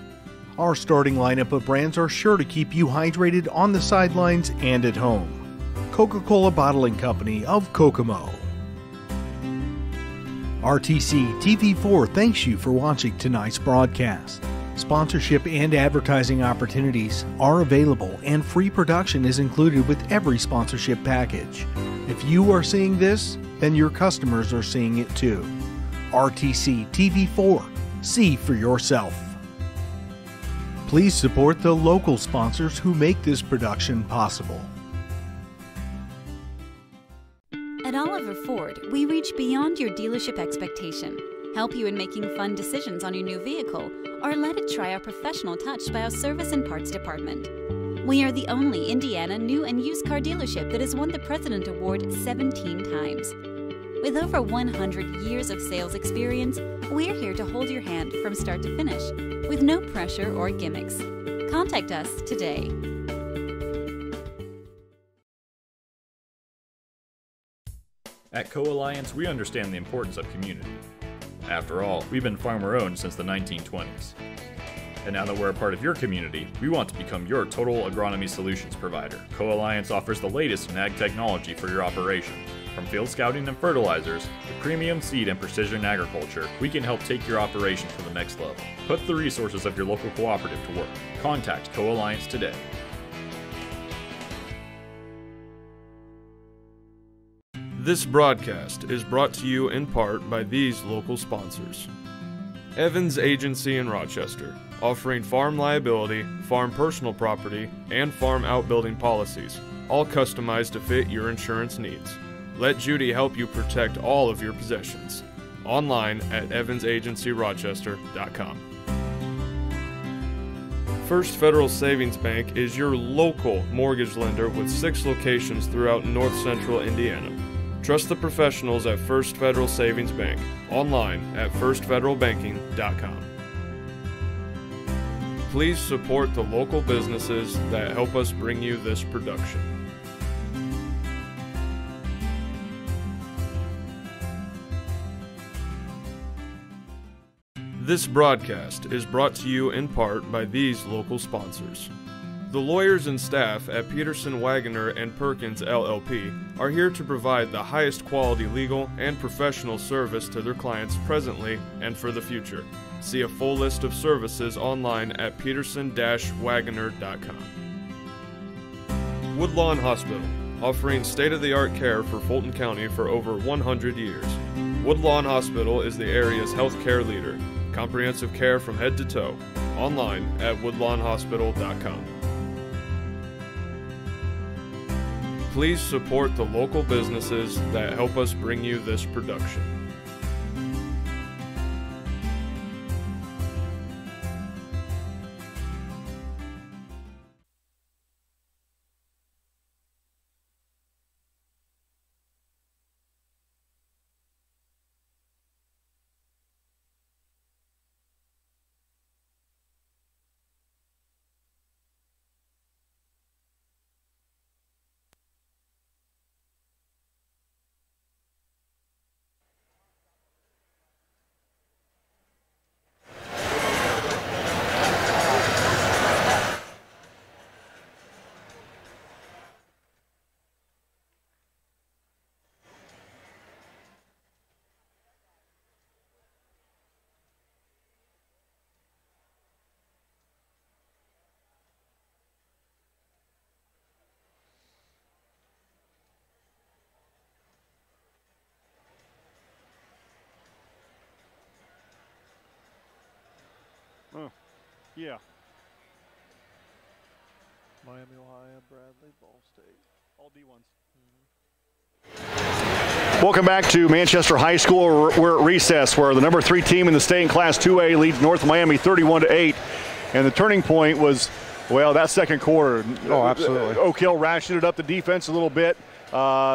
Our starting lineup of brands are sure to keep you hydrated on the sidelines and at home. Coca-Cola Bottling Company of Kokomo. RTC TV4 thanks you for watching tonight's broadcast. Sponsorship and advertising opportunities are available, and free production is included with every sponsorship package. If you are seeing this, then your customers are seeing it too. RTC TV4. See for yourself. Please support the local sponsors who make this production possible. At Oliver Ford, we reach beyond your dealership expectation, help you in making fun decisions on your new vehicle, or let it try our professional touch by our service and parts department. We are the only Indiana new and used car dealership that has won the President Award 17 times. With over 100 years of sales experience, we're here to hold your hand from start to finish, with no pressure or gimmicks. Contact us today. At Co-Alliance, we understand the importance of community. After all, we've been farmer-owned since the 1920s. And now that we're a part of your community, we want to become your total agronomy solutions provider. Co-Alliance offers the latest in ag technology for your operation. From field scouting and fertilizers to premium seed and precision agriculture, we can help take your operation to the next level. Put the resources of your local cooperative to work. Contact Co-Alliance today. This broadcast is brought to you in part by these local sponsors. Evans Agency in Rochester, offering farm liability, farm personal property, and farm outbuilding policies, all customized to fit your insurance needs. Let Judy help you protect all of your possessions. Online at evansagencyrochester.com. First Federal Savings Bank is your local mortgage lender with 6 locations throughout North Central Indiana. Trust the professionals at First Federal Savings Bank, online at firstfederalbanking.com. Please support the local businesses that help us bring you this production. This broadcast is brought to you in part by these local sponsors. The lawyers and staff at Peterson, Wagoner & Perkins LLP are here to provide the highest quality legal and professional service to their clients presently and for the future. See a full list of services online at peterson-wagoner.com. Woodlawn Hospital, offering state-of-the-art care for Fulton County for over 100 years. Woodlawn Hospital is the area's healthcare leader. Comprehensive care from head to toe. Online at woodlawnhospital.com. Please support the local businesses that help us bring you this production. Oh, yeah. Miami, Ohio, Bradley, Ball State. All D1s. Welcome back to Manchester High School. We're at recess where the number 3 team in the state in Class 2A leads North Miami 31-8. And the turning point was, well, that second quarter. Oh, absolutely. Oak Hill ratcheted up the defense a little bit.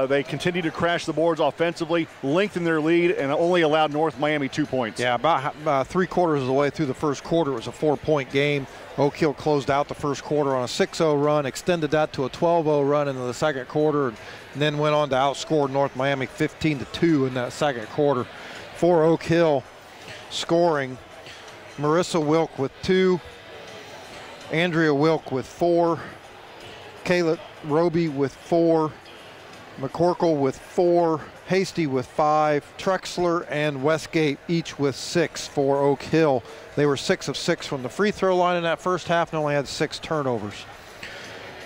They continued to crash the boards offensively, lengthened their lead, and only allowed North Miami 2 points. Yeah, about 3/4 of the way through the first quarter, it was a 4-point game. Oak Hill closed out the first quarter on a 6-0 run, extended that to a 12-0 run into the second quarter, and then went on to outscore North Miami 15-2 in that second quarter. For Oak Hill, scoring, Marissa Wilk with 2, Andrea Wilk with 4, Kayla Roby with 4, McCorkle with 4, Hasty with 5, Trexler and Westgate each with 6 for Oak Hill. They were 6 of 6 from the free throw line in that first half and only had 6 turnovers.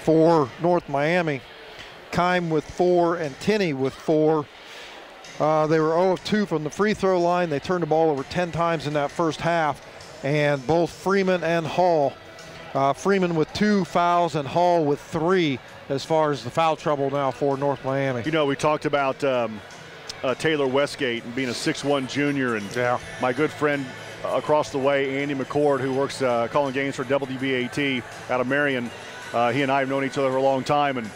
For North Miami, Kime with 4 and Tinney with 4. They were 0 of 2 from the free throw line. They turned the ball over 10 times in that first half, and both Freeman and Hall, Freeman with 2 fouls and Hall with 3 as far as the foul trouble now for North Miami. You know, we talked about Taylor Westgate and being a 6'1 junior, and my good friend across the way, Andy McCord, who works calling games for WBAT out of Marion, he and I have known each other for a long time, and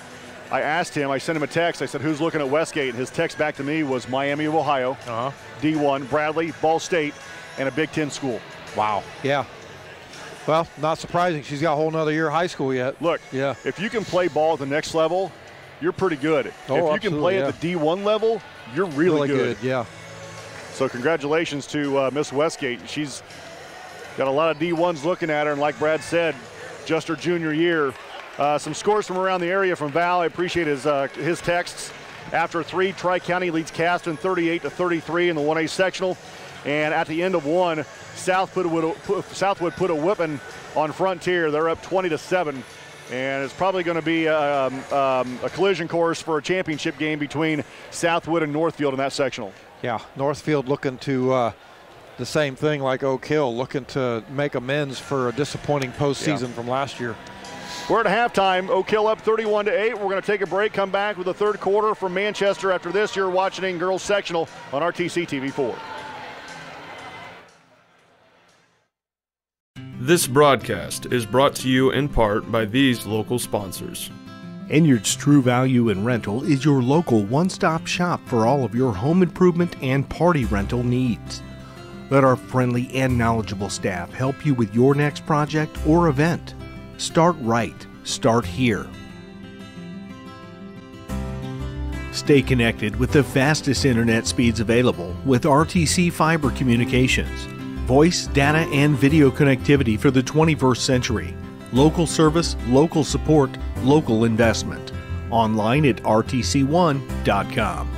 I asked him, I sent him a text, I said, who's looking at Westgate? And his text back to me was Miami of Ohio, D1, Bradley, Ball State, and a Big Ten school. Wow. Yeah. Well, not surprising. She's got a whole nother year of high school yet. Look, if you can play ball at the next level, you're pretty good. Oh, if you can play at the D1 level, you're really good. Yeah. So congratulations to Miss Westgate. She's got a lot of D1s looking at her, and like Brad said, just her junior year. Some scores from around the area from Val. I appreciate his texts. After 3, Tri-County leads Caston 38-33 in the 1A sectional. And at the end of 1, Southwood put a whipping on Frontier. They're up 20-7. And it's probably going to be a collision course for a championship game between Southwood and Northfield in that sectional. Yeah, Northfield looking to the same thing like Oak Hill, looking to make amends for a disappointing postseason from last year. We're at halftime. Oak Hill up 31-8. We're going to take a break, come back with the third quarter from Manchester. After this, you're watching girls sectional on RTC TV4. This broadcast is brought to you in part by these local sponsors. Enyard's True Value in Rental is your local one-stop shop for all of your home improvement and party rental needs. Let our friendly and knowledgeable staff help you with your next project or event. Start right. Start here. Stay connected with the fastest internet speeds available with RTC Fiber Communications. Voice, data, and video connectivity for the 21st century. Local service, local support, local investment. Online at rtc1.com.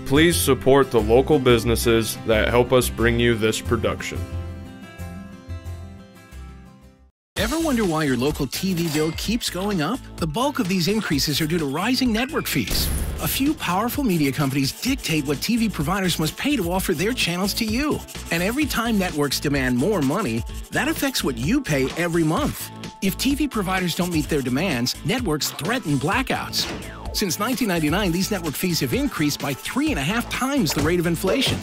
Please support the local businesses that help us bring you this production. Ever wonder why your local TV bill keeps going up? The bulk of these increases are due to rising network fees. A few powerful media companies dictate what TV providers must pay to offer their channels to you. And every time networks demand more money, that affects what you pay every month. If TV providers don't meet their demands, networks threaten blackouts. Since 1999, these network fees have increased by 3.5 times the rate of inflation.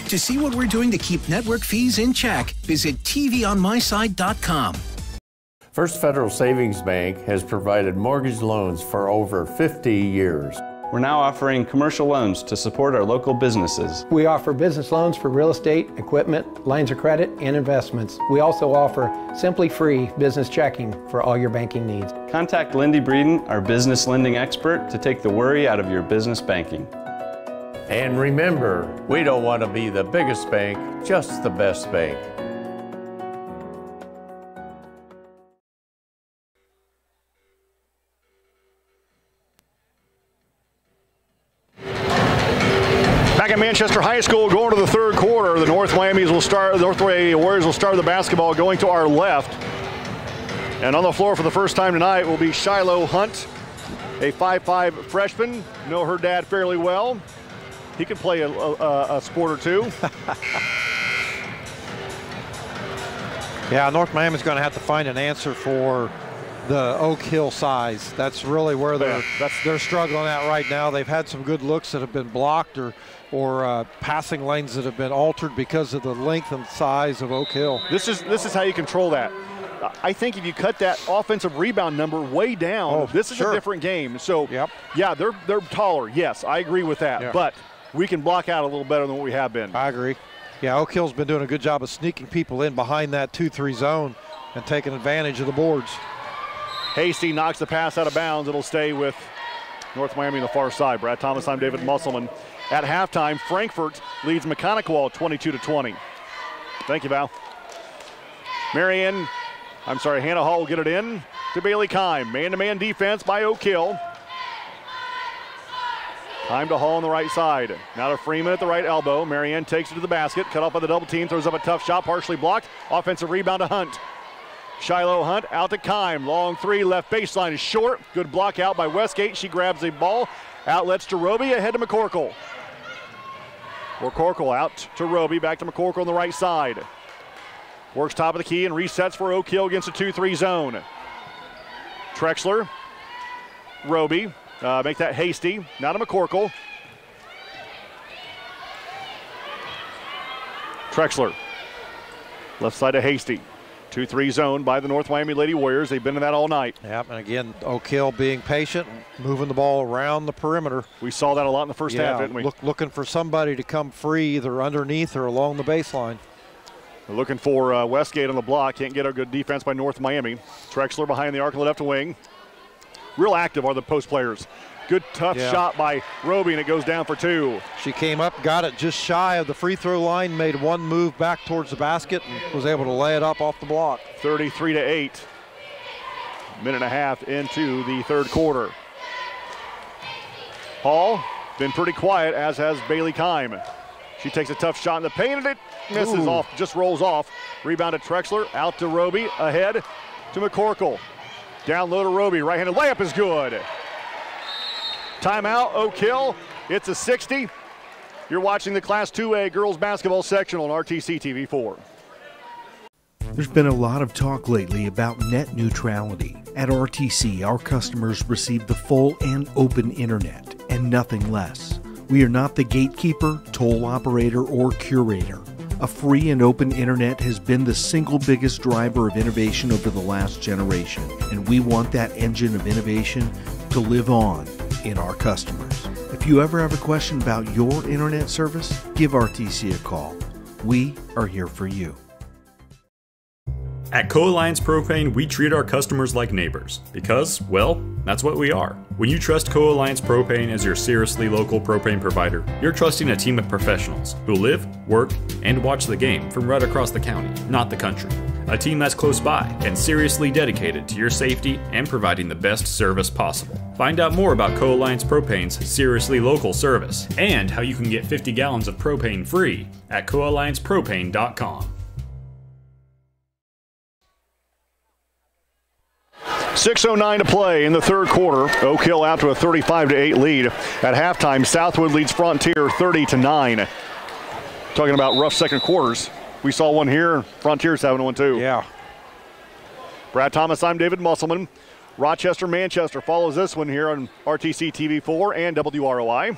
To see what we're doing to keep network fees in check, visit tvonmyside.com. First Federal Savings Bank has provided mortgage loans for over 50 years. We're now offering commercial loans to support our local businesses. We offer business loans for real estate, equipment, lines of credit, and investments. We also offer Simply Free business checking for all your banking needs. Contact Lindy Breeden, our business lending expert, to take the worry out of your business banking. And remember, we don't want to be the biggest bank, just the best bank. Back at Manchester High School, going to the third quarter. The North Miami Warriors will start the basketball going to our left. And on the floor for the first time tonight will be Shiloh Hunt, a 5'5 freshman. Know her dad fairly well. He can play a sport or two. Yeah, North Miami's going to have to find an answer for the Oak Hill size. That's really where they're struggling at right now. They've had some good looks that have been blocked or passing lanes that have been altered because of the length and size of Oak Hill. This is how you control that. I think if you cut that offensive rebound number way down, this is a different game. So, yeah, they're taller. Yes, I agree with that. Yeah. But we can block out a little better than what we have been. I agree. Yeah, Oak Hill's been doing a good job of sneaking people in behind that 2-3 zone and taking advantage of the boards. Hasty knocks the pass out of bounds. It'll stay with North Miami on the far side. Brad Thomas, I'm David Musselman. At halftime, Frankfort leads Mechanical 22-20. Thank you, Val. Hannah Hall will get it in to Bailey Kime. Man-to-man defense by Oak Hill. Kime to Hall on the right side. Now to Freeman at the right elbow. Marianne takes it to the basket. Cut off by the double team. Throws up a tough shot. Partially blocked. Offensive rebound to Hunt. Shiloh Hunt out to Kime. Long three. Left baseline is short. Good block out by Westgate. She grabs the ball. Outlets to Roby. Ahead to McCorkle. McCorkle out to Roby. Back to McCorkle on the right side. Works top of the key and resets for Oak Hill against a 2-3 zone. Trexler. Roby. Make that Hasty. Now to McCorkle. Trexler. Left side to Hasty. 2-3 zone by the North Miami Lady Warriors. They've been in that all night. Yep, and again, Oak Hill being patient, moving the ball around the perimeter. We saw that a lot in the first half, didn't we? Looking for somebody to come free either underneath or along the baseline. We're looking for Westgate on the block. Can't get a good defense by North Miami. Trexler behind the arc on the left wing. Real active are the post players. Good tough shot by Roby, and it goes down for two. She came up, got it just shy of the free throw line, made one move back towards the basket, and was able to lay it up off the block. 33-8. Minute and a half into the third quarter. Hall been pretty quiet, as has Bailey Kime. She takes a tough shot in the paint, and it misses off, just rolls off. Rebound to Trexler, out to Roby, ahead to McCorkle. Down low to Roby, right-handed layup is good. Timeout, Oak Hill. It's a 60. You're watching the Class 2A girls basketball sectional on RTC TV4. There's been a lot of talk lately about net neutrality. At RTC, our customers receive the full and open internet and nothing less. We are not the gatekeeper, toll operator, or curator. A free and open internet has been the single biggest driver of innovation over the last generation, and we want that engine of innovation to live on in our customers. If you ever have a question about your internet service, give RTC a call. We are here for you. At Co-Alliance Propane, we treat our customers like neighbors because, well, that's what we are. When you trust Co-Alliance Propane as your seriously local propane provider, you're trusting a team of professionals who live, work, and watch the game from right across the county, not the country. A team that's close by and seriously dedicated to your safety and providing the best service possible. Find out more about Co-Alliance Propane's seriously local service and how you can get 50 gallons of propane free at coalliancepropane.com. 6:09 to play in the third quarter. Oak Hill out to a 35-8 lead. At halftime, Southwood leads Frontier 30-9. Talking about rough second quarters. We saw one here. Frontier's having one too. Yeah. Brad Thomas, I'm David Musselman. Rochester, Manchester follows this one here on RTC TV4 and WROI.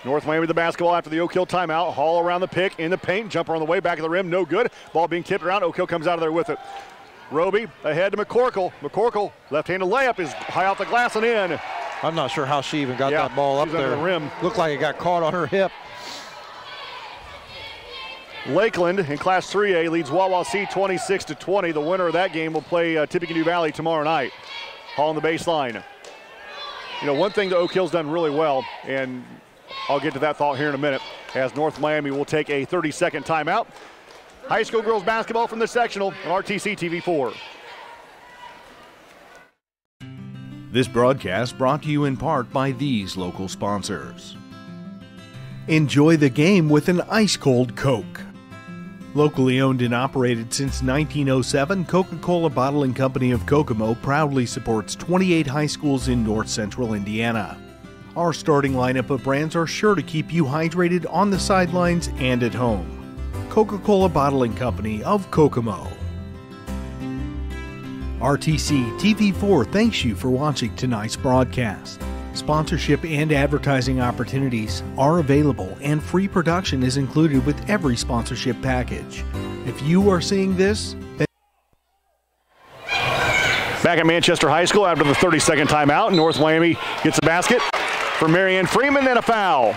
North Miami with the basketball after the Oak Hill timeout. Hall around the pick, in the paint, jumper on the way, back of the rim, no good. Ball being tipped around. Oak Hill comes out of there with it. Roby ahead to McCorkle. McCorkle, left-handed layup is high off the glass and in. I'm not sure how she even got that ball up there. The rim. Looked like it got caught on her hip. Lakeland in Class 3A leads Wawasee 26-20. The winner of that game will play Tippecanoe Valley tomorrow night. Hall on the baseline. You know, one thing that Oak Hill's done really well, and I'll get to that thought here in a minute, as North Miami will take a 30-second timeout. High school girls basketball from the sectional on RTC TV4. This broadcast brought to you in part by these local sponsors. Enjoy the game with an ice-cold Coke. Locally owned and operated since 1907, Coca-Cola Bottling Company of Kokomo proudly supports 28 high schools in north central Indiana. Our starting lineup of brands are sure to keep you hydrated on the sidelines and at home. Coca-Cola Bottling Company of Kokomo. RTC TV4 thanks you for watching tonight's broadcast. Sponsorship and advertising opportunities are available, and free production is included with every sponsorship package. If you are seeing this, then back at Manchester High School after the 30-second timeout, North Miami gets a basket for Marianne Freeman and a foul.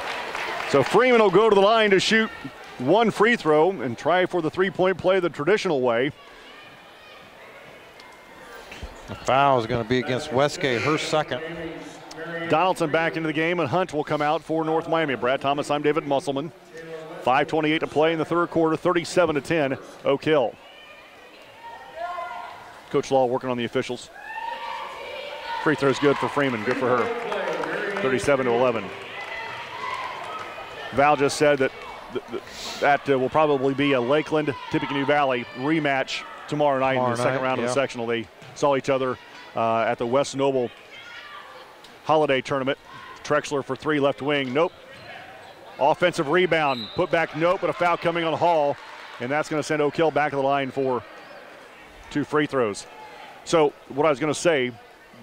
So Freeman will go to the line to shoot one free throw and try for the three-point play the traditional way. The foul is going to be against Westgate, her second. Donaldson back into the game, and Hunt will come out for North Miami. Brad Thomas, I'm David Musselman. 5:28 to play in the third quarter, 37-10, Oak Hill. Coach Law working on the officials. Free throw's good for Freeman, good for her. 37-11. Val just said that that will probably be a Lakeland Tippecanoe Valley rematch tomorrow night in the second round of the sectional. They saw each other at the West Noble Holiday Tournament. Trexler for three, left wing, nope. Offensive rebound, put back, nope, but a foul coming on Hall, and that's going to send Oak Hill back to the line for two free throws. So what I was going to say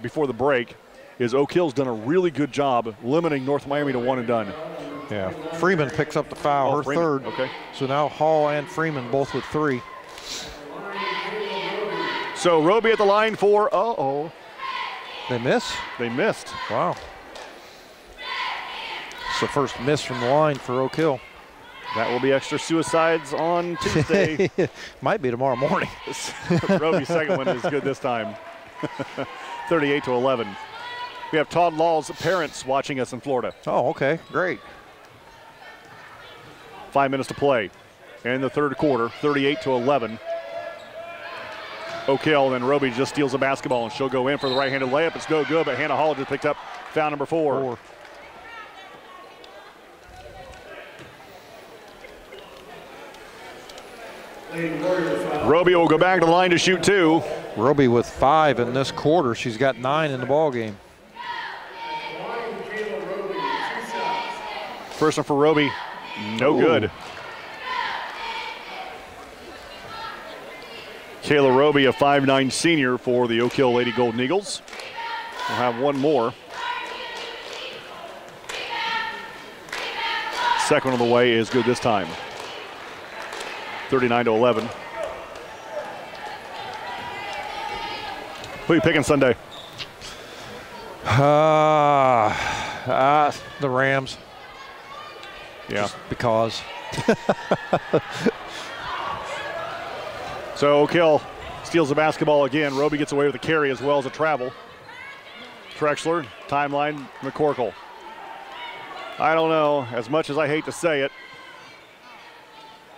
before the break is Oak Hill's done a really good job limiting North Miami to one and done. Yeah, Freeman picks up the foul, her Freeman. third. Okay. So now Hall and Freeman both with three. So Roby at the line for, They miss? They missed. Wow. It's the first miss from the line for Oak Hill. That will be extra suicides on Tuesday. Might be tomorrow morning. Roby's second one is good this time. 38-11. We have Todd Law's parents watching us in Florida. Oh, okay, great. 5 minutes to play in the third quarter, 38-11. Oak Hill, then Roby just steals a basketball, and she'll go in for the right-handed layup. It's no good, but Hannah Hall just picked up foul number 4. Roby will go back to the line to shoot two. Roby with 5 in this quarter. She's got 9 in the ball game. First one for Roby, no good. Kayla Roby, a 5'9" senior for the Oak Hill Lady Golden Eagles. We'll have one more. Second on the way is good this time. 39-11. Who are you picking Sunday? The Rams. Yeah. Just because. So Oak Hill steals the basketball again. Roby gets away with the carry as well as a travel. Trexler, timeline, McCorkle. I don't know. As much as I hate to say it,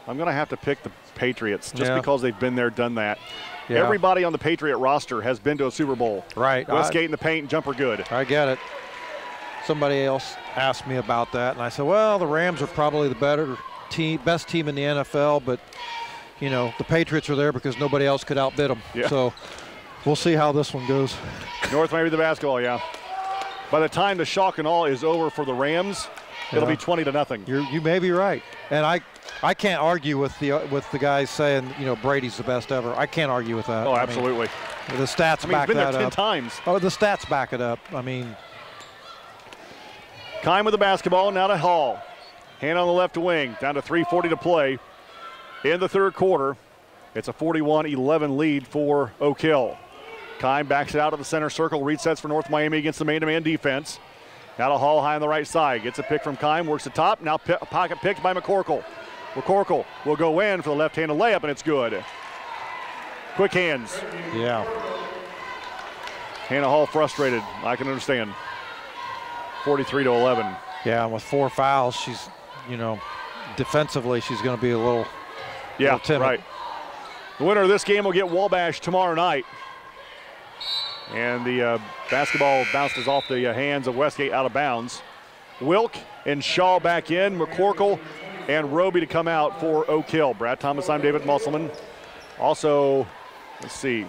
I'm going to have to pick the Patriots just because they've been there, done that. Yeah. Everybody on the Patriot roster has been to a Super Bowl. Right. Westgate in the paint, jumper good. I get it. Somebody else asked me about that, and I said, well, the Rams are probably the better team, best team in the NFL, but, you know, the Patriots are there because nobody else could outbid them. Yeah. So we'll see how this one goes. North Miami the basketball, yeah. By the time the shock and awe is over for the Rams, it'll be 20-0. You may be right, and I can't argue with the guys saying, you know, Brady's the best ever. I can't argue with that. Oh, absolutely. I mean, the stats back that up. He's been there 10 times. Oh, the stats back it up. I mean. Kime with the basketball, now to Hall. Hand on the left wing, down to 3:40 to play in the third quarter. It's a 41-11 lead for Oak Hill. Kime backs it out of the center circle, resets for North Miami against the man-to-man defense. Now to Hall high on the right side. Gets a pick from Kime, works the top. Now pocket picked by McCorkle. McCorkle will go in for the left-handed layup, and it's good. Quick hands. Yeah. Hannah Hall frustrated. I can understand. 43-11. Yeah, and with 4 fouls, she's, you know, defensively, she's going to be a little timid. Right. The winner of this game will get Wabash tomorrow night. And the basketball bounces off the hands of Westgate out of bounds. Wilk and Shaw back in. McCorkle and Roby to come out for Oak Hill. Brad Thomas, I'm David Musselman. Also, let's see,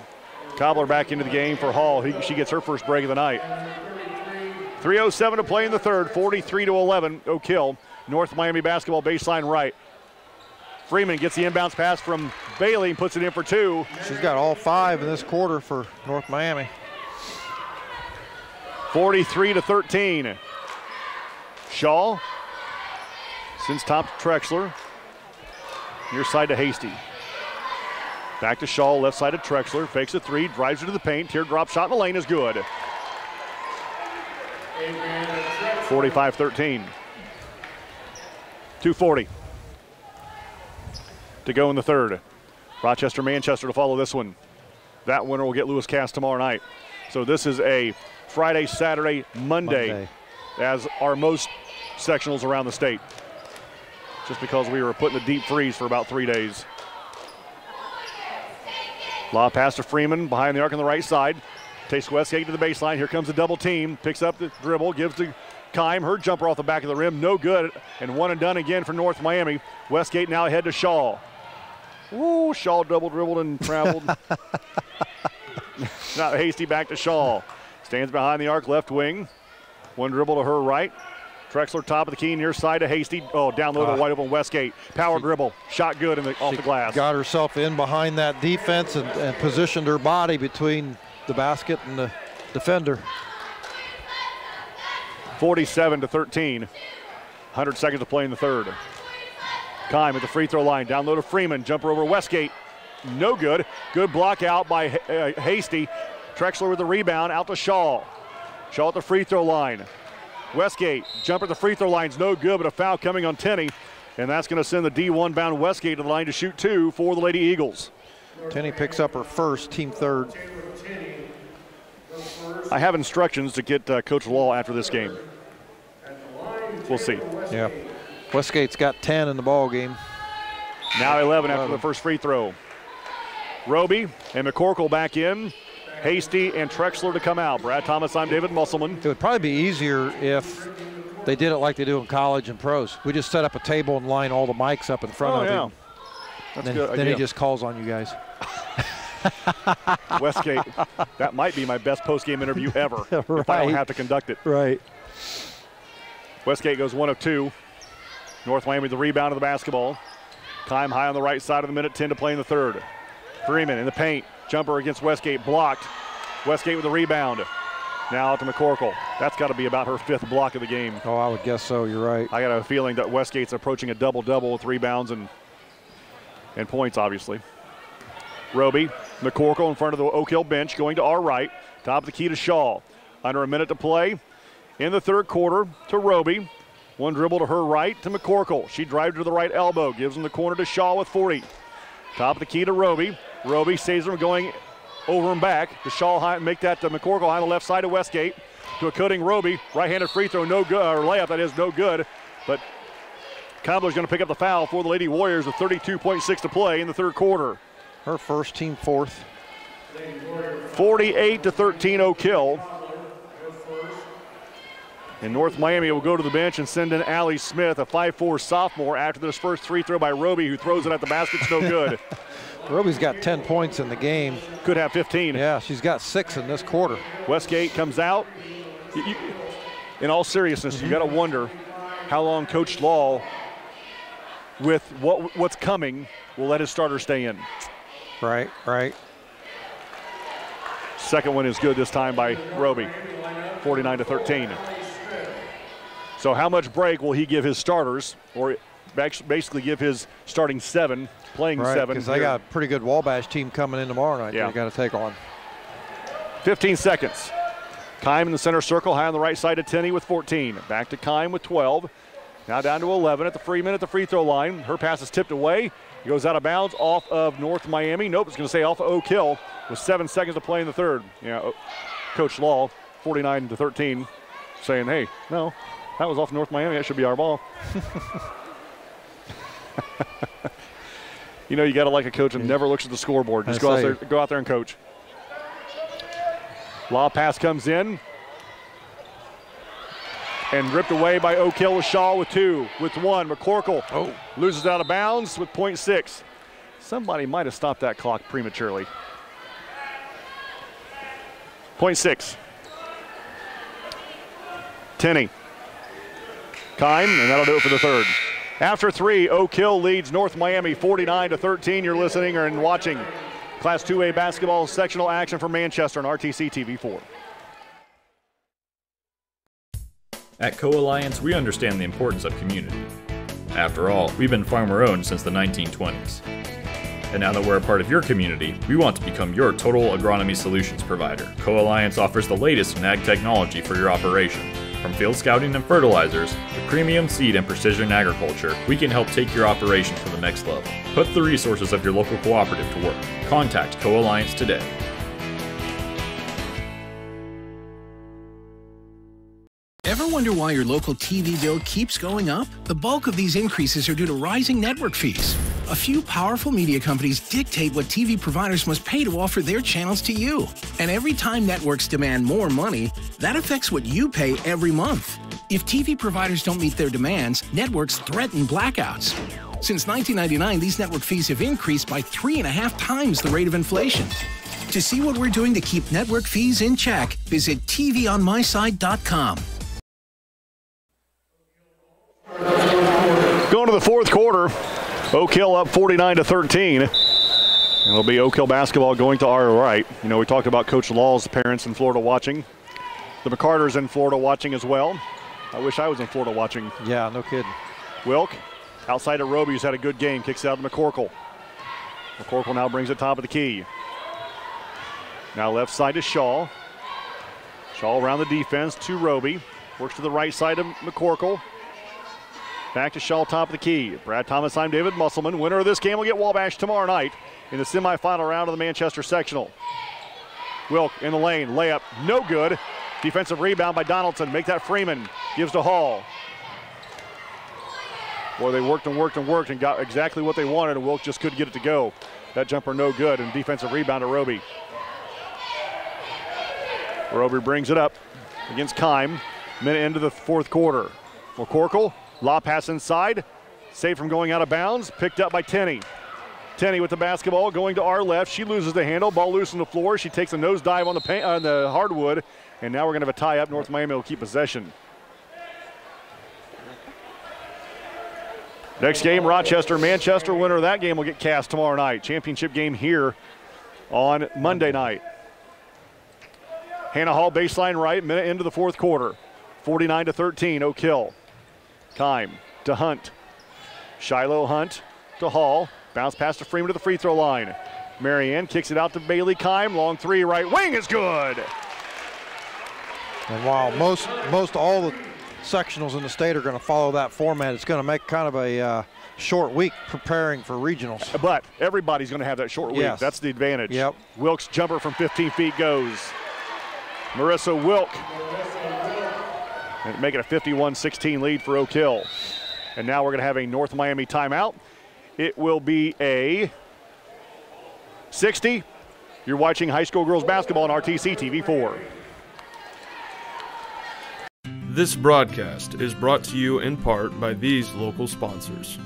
Cobbler back into the game for Hall. She gets her first break of the night. 3:07 to play in the third, 43-11, Oak Hill. North Miami basketball baseline right. Freeman gets the inbounds pass from Bailey and puts it in for 2. She's got all 5 in this quarter for North Miami. 43-13. Shaw sends top to Trexler. Near side to Hasty. Back to Shaw, left side to Trexler. Fakes a 3, drives it to the paint. Teardrop shot in the lane is good. 45-13. 2:40 to go in the third. Rochester, Manchester to follow this one. That winner will get Lewis Cass tomorrow night. So this is a Friday, Saturday, Monday, as are most sectionals around the state. Just because we were put in a deep freeze for about 3 days. Lob pass to Freeman behind the arc on the right side. Takes Westgate to the baseline. Here comes the double team. Picks up the dribble, gives to Kime. Her jumper off the back of the rim, no good. And one and done again for North Miami. Westgate now ahead to Shaw. Ooh, Shaw double dribbled and traveled. Now Hasty back to Shaw. Stands behind the arc, left wing. One dribble to her right. Trexler top of the key, near side to Hasty. Oh, down low to wide open Westgate. Power dribble, shot good off the glass. Got herself in behind that defense and positioned her body between the basket and the defender. 47-13. 100 seconds to play in the third. Kime at the free throw line, down low to Freeman. Jumper over Westgate, no good. Good block out by Hasty. Trexler with the rebound, out to Shaw. Shaw at the free throw line. Westgate, jumper at the free throw line's no good, but a foul coming on Tenney. And that's going to send the D1 bound Westgate to the line to shoot 2 for the Lady Eagles. Tenney picks up her first, team third. I have instructions to get Coach Law after this game. We'll see. Yeah. Westgate's got 10 in the ball game. Now 11 after the first free throw. Roby and McCorkle back in. Hasty and Trexler to come out. Brad Thomas, I'm David Musselman. It would probably be easier if they did it like they do in college and pros. We just set up a table and line all the mics up in front of him. That's and good. Then he just calls on you guys. Westgate, that might be my best post-game interview ever Right. if I don't have to conduct it. Right. Westgate goes 1 of 2. North Miami the rebound of the basketball. Kime high on the right side of the minute 10 to play in the third. Freeman in the paint. Jumper against Westgate, blocked. Westgate with the rebound. Now out to McCorkle. That's got to be about her 5th block of the game. Oh, I would guess so. You're right. I got a feeling that Westgate's approaching a double-double with rebounds and And points, obviously. Roby, McCorkle in front of the Oak Hill bench, going to our right. Top of the key to Shaw. Under a minute to play in the third quarter to Roby. One dribble to her right to McCorkle. She drives to the right elbow, gives him the corner to Shaw with 40. Top of the key to Roby. Roby saves them going over and back to Shaw, make that to McCorkle on the left side of Westgate. To a cutting Roby, right-handed free throw, no good, or layup, that is no good. But Cobbler's going to pick up the foul for the Lady Warriors with 32.6 to play in the third quarter. Her first, team fourth. 48-13 Oak Hill. And North Miami will go to the bench and send in Allie Smith, a 5'4 sophomore, after this first free throw by Roby, who throws it at the basket. It's no good. Roby's got 10 points in the game. Could have 15. Yeah, she's got 6 in this quarter. Westgate comes out. In all seriousness, you got to wonder how long Coach Law, with what's coming, will let his starters stay in. Right. Second one is good this time by Roby, 49-13. So how much break will he give his starters, or basically give his starting 7, playing 7? Because they got a pretty good Wabash team coming in tomorrow night. Yeah. They got to take on. 15 seconds. Kime in the center circle, high on the right side of Tenney with 14. Back to Kime with 12. Now down to 11 at the free throw line. Her pass is tipped away. It goes out of bounds off of North Miami. Nope, it's going to stay off of Oak Hill with 7 seconds to play in the third. Yeah, Coach Law, 49-13, saying, hey, no, that was off North Miami. That should be our ball. You know, you got to like a coach and never looks at the scoreboard. Just go out there and coach. Law pass comes in. And ripped away by Oak Hill with Shaw with 2, with 1. McCorkle loses out of bounds with .6. Somebody might have stopped that clock prematurely. .6. Tenney. Kime, and that'll do it for the third. After 3, Oak Hill leads North Miami 49-13. You're listening and watching Class 2A basketball sectional action from Manchester on RTC TV4. At Co-Alliance, we understand the importance of community. After all, we've been farmer-owned since the 1920s. And now that we're a part of your community, we want to become your total agronomy solutions provider. Co-Alliance offers the latest in ag technology for your operation. From field scouting and fertilizers to premium seed and precision agriculture, we can help take your operation to the next level. Put the resources of your local cooperative to work. Contact Co-Alliance today. Ever wonder why your local TV bill keeps going up? The bulk of these increases are due to rising network fees. A few powerful media companies dictate what TV providers must pay to offer their channels to you. And every time networks demand more money, that affects what you pay every month. If TV providers don't meet their demands, networks threaten blackouts. Since 1999, these network fees have increased by 3.5 times the rate of inflation. To see what we're doing to keep network fees in check, visit tvonmyside.com. Going to the fourth quarter, Oak Hill up 49-13. And it'll be Oak Hill basketball going to our right. You know, we talked about Coach Law's parents in Florida watching. The McCarters in Florida watching as well. I wish I was in Florida watching. Yeah, no kidding. Wilk, outside of Roby, who's had a good game, kicks out to McCorkle. McCorkle now brings it top of the key. Now left side to Shaw. Shaw around the defense to Roby. Works to the right side of McCorkle. Back to Shaw, top of the key. Brad Thomas, I'm David Musselman. Winner of this game will get Wabash tomorrow night in the semifinal round of the Manchester Sectional. Wilk in the lane, layup, no good. Defensive rebound by Donaldson. Make that Freeman. Gives to Hall. Boy, they worked and got exactly what they wanted, and Wilk just couldn't get it to go. That jumper no good, and defensive rebound to Roby. Roby brings it up against Kime. Minute into the fourth quarter. McCorkle. Law pass inside, saved from going out of bounds, picked up by Tenney. Tenney with the basketball going to our left. She loses the handle, ball loose on the floor. She takes a nosedive on the hardwood, and now we're going to have a tie up. North Miami will keep possession. Next game, Rochester, Manchester. Winner of that game will get cast tomorrow night. Championship game here on Monday night. Hannah Hall baseline right, minute into the fourth quarter. 49-13, Oak Hill. Kime to Hunt. Shiloh Hunt to Hall. Bounce pass to Freeman to the free throw line. Marianne kicks it out to Bailey Kime. Long three, right wing is good. And while most all the sectionals in the state are going to follow that format, it's going to make kind of a short week preparing for regionals. But everybody's going to have that short week. Yes. That's the advantage. Yep. Wilk's jumper from 15 feet goes. Marissa Wilk. And make it a 51-16 lead for Oak Hill. And now we're going to have a North Miami timeout. It will be a 60. You're watching high school girls basketball on RTC TV4. This broadcast is brought to you in part by these local sponsors.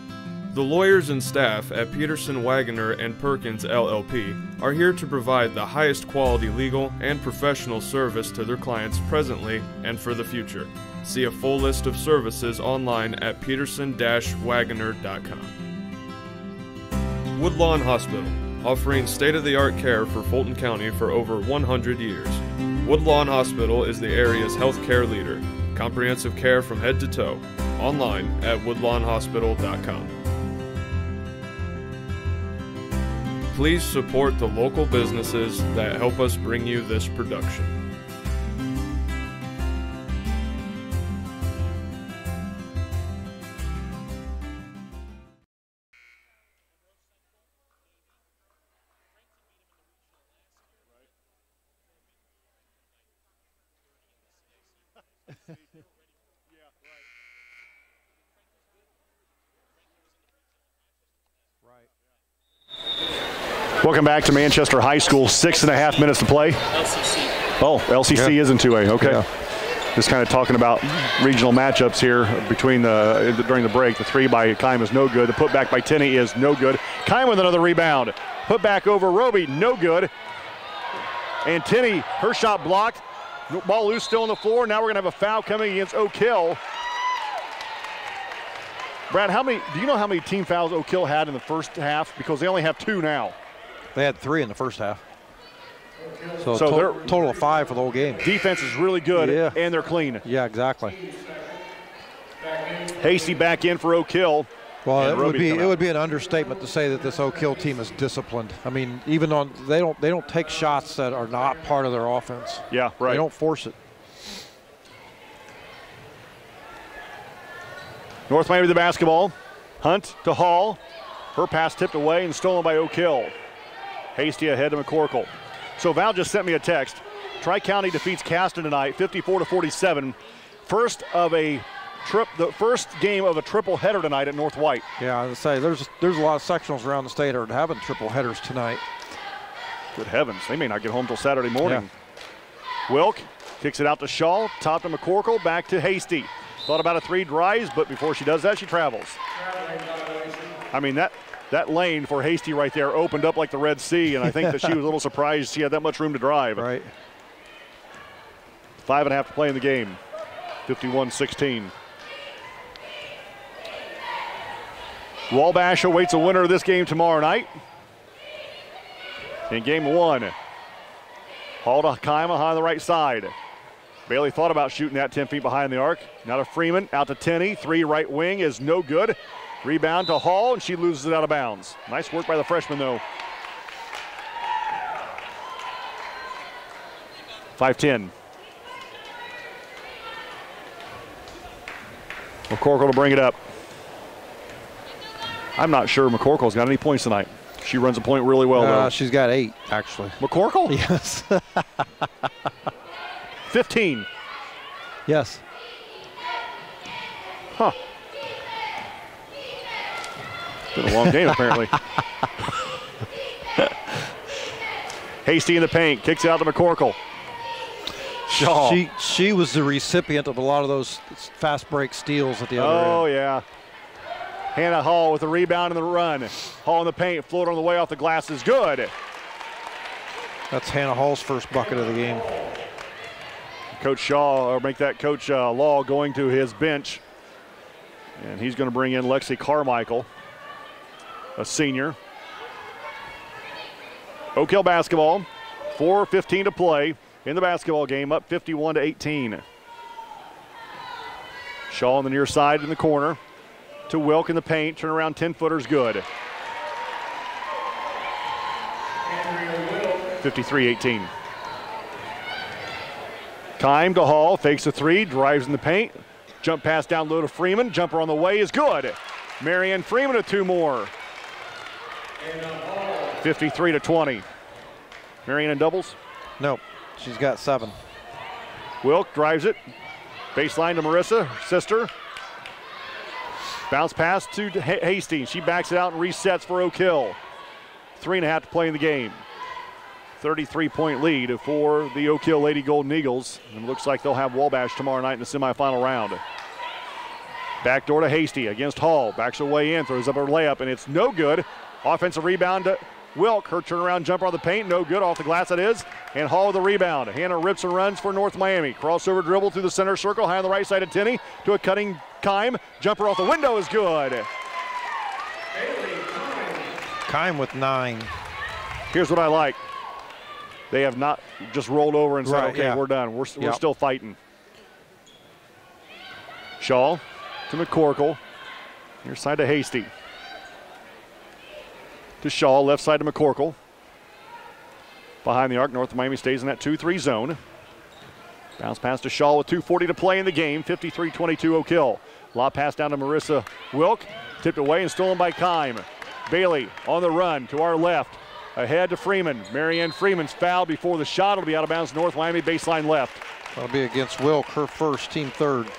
The lawyers and staff at Peterson, Wagoner & Perkins LLP are here to provide the highest quality legal and professional service to their clients presently and for the future. See a full list of services online at peterson-wagoner.com. Woodlawn Hospital, offering state-of-the-art care for Fulton County for over 100 years. Woodlawn Hospital is the area's healthcare leader. Comprehensive care from head to toe. Online at woodlawnhospital.com. Please support the local businesses that help us bring you this production. Welcome back to Manchester High School. 6.5 minutes to play. LCC. Oh, LCC is in 2A. Okay. Yeah. Just kind of talking about regional matchups here between during the break. The three by Kime is no good. The putback by Tenney is no good. Kime with another rebound. Put back over Roby, no good. And Tenney, her shot blocked. Ball loose still on the floor. Now we're going to have a foul coming against Oak Hill. Brad, do you know how many team fouls Oak Hill had in the first half? Because they only have 2 now. They had 3 in the first half. So they're total of 5 for the whole game. Defense is really good, and they're clean. Yeah, exactly. Hasty back in for Oak Hill. Well, it would be an understatement to say that this Oak Hill team is disciplined. I mean, even on they don't take shots that are not part of their offense. Yeah, right. They don't force it. North Miami with the basketball. Hunt to Hall. Her pass tipped away and stolen by Oak Hill. Hasty ahead to McCorkle. So Val just sent me a text. Tri-County defeats Caston tonight, 54-47. The first game of a triple header tonight at North White. Yeah, I would say there's a lot of sectionals around the state that are having triple headers tonight. Good heavens, they may not get home till Saturday morning. Yeah. Wilk kicks it out to Shaw, top to McCorkle, back to Hasty. Thought about a 3, drives, but before she does that, she travels. I mean, that lane for Hasty right there opened up like the Red Sea, and I think that she was a little surprised she had that much room to drive. Right. 5.5 to play in the game. 51-16. Wabash awaits a winner of this game tomorrow night. In game 1, Hall to Kime on the right side. Bailey thought about shooting that 10 feet behind the arc. Now to Freeman, out to Tenney. 3 right wing is no good. Rebound to Hall, and she loses it out of bounds. Nice work by the freshman, though. 5-10. McCorkle to bring it up. I'm not sure McCorkle's got any points tonight. She runs a point really well, though. She's got 8, actually. McCorkle? Yes. 15. Yes. Huh. Been a long game, apparently. Hasty in the paint, kicks it out to McCorkle. Shaw. She was the recipient of a lot of those fast break steals at the other end. Oh, yeah. Hannah Hall with the rebound and the run. Hall in the paint, floater on the way off the glass is good. That's Hannah Hall's first bucket of the game. Coach Shaw, or make that Coach Law going to his bench. And he's going to bring in Lexi Carmichael, a senior. Oak Hill basketball, 4:15 to play in the basketball game, up 51-18. Shaw on the near side in the corner to Wilk in the paint, turn around 10-footer's good. 53-18. Kime to Hall, fakes a three, drives in the paint. Jump pass down low to Freeman. Jumper on the way is good. Marianne Freeman with 2 more. 53-20. Marianne in doubles? Nope, she's got 7. Wilk drives it. Baseline to Marissa, her sister. Bounce pass to Hastings. She backs it out and resets for Oak Hill. 3.5 to play in the game. 33-point lead for the Oak Hill Lady Golden Eagles. And it looks like they'll have Wabash tomorrow night in the semifinal round. Backdoor to Hasty against Hall. Backs her way in, throws up her layup, and it's no good. Offensive rebound to Wilk. Her turnaround jumper on the paint, no good. Off the glass it is. And Hall with the rebound. Hannah rips and runs for North Miami. Crossover dribble through the center circle, high on the right side of Tinney to a cutting Kime. Jumper off the window is good. Kime with 9. Here's what I like. They have not just rolled over and said, right, okay, yeah. we're done. We're still fighting. Shaw to McCorkle. Near side to Hasty. To Shaw, left side to McCorkle. Behind the arc, North Miami stays in that 2-3 zone. Bounce pass to Shaw with 2:40 to play in the game. 53-22 Oak Hill. Lob pass down to Marissa Wilk. Tipped away and stolen by Kime. Bailey on the run to our left. Ahead to Freeman. Marianne Freeman's fouled before the shot. It'll be out of bounds. North Miami baseline left. That'll be against Wilk, her first, team 3rd.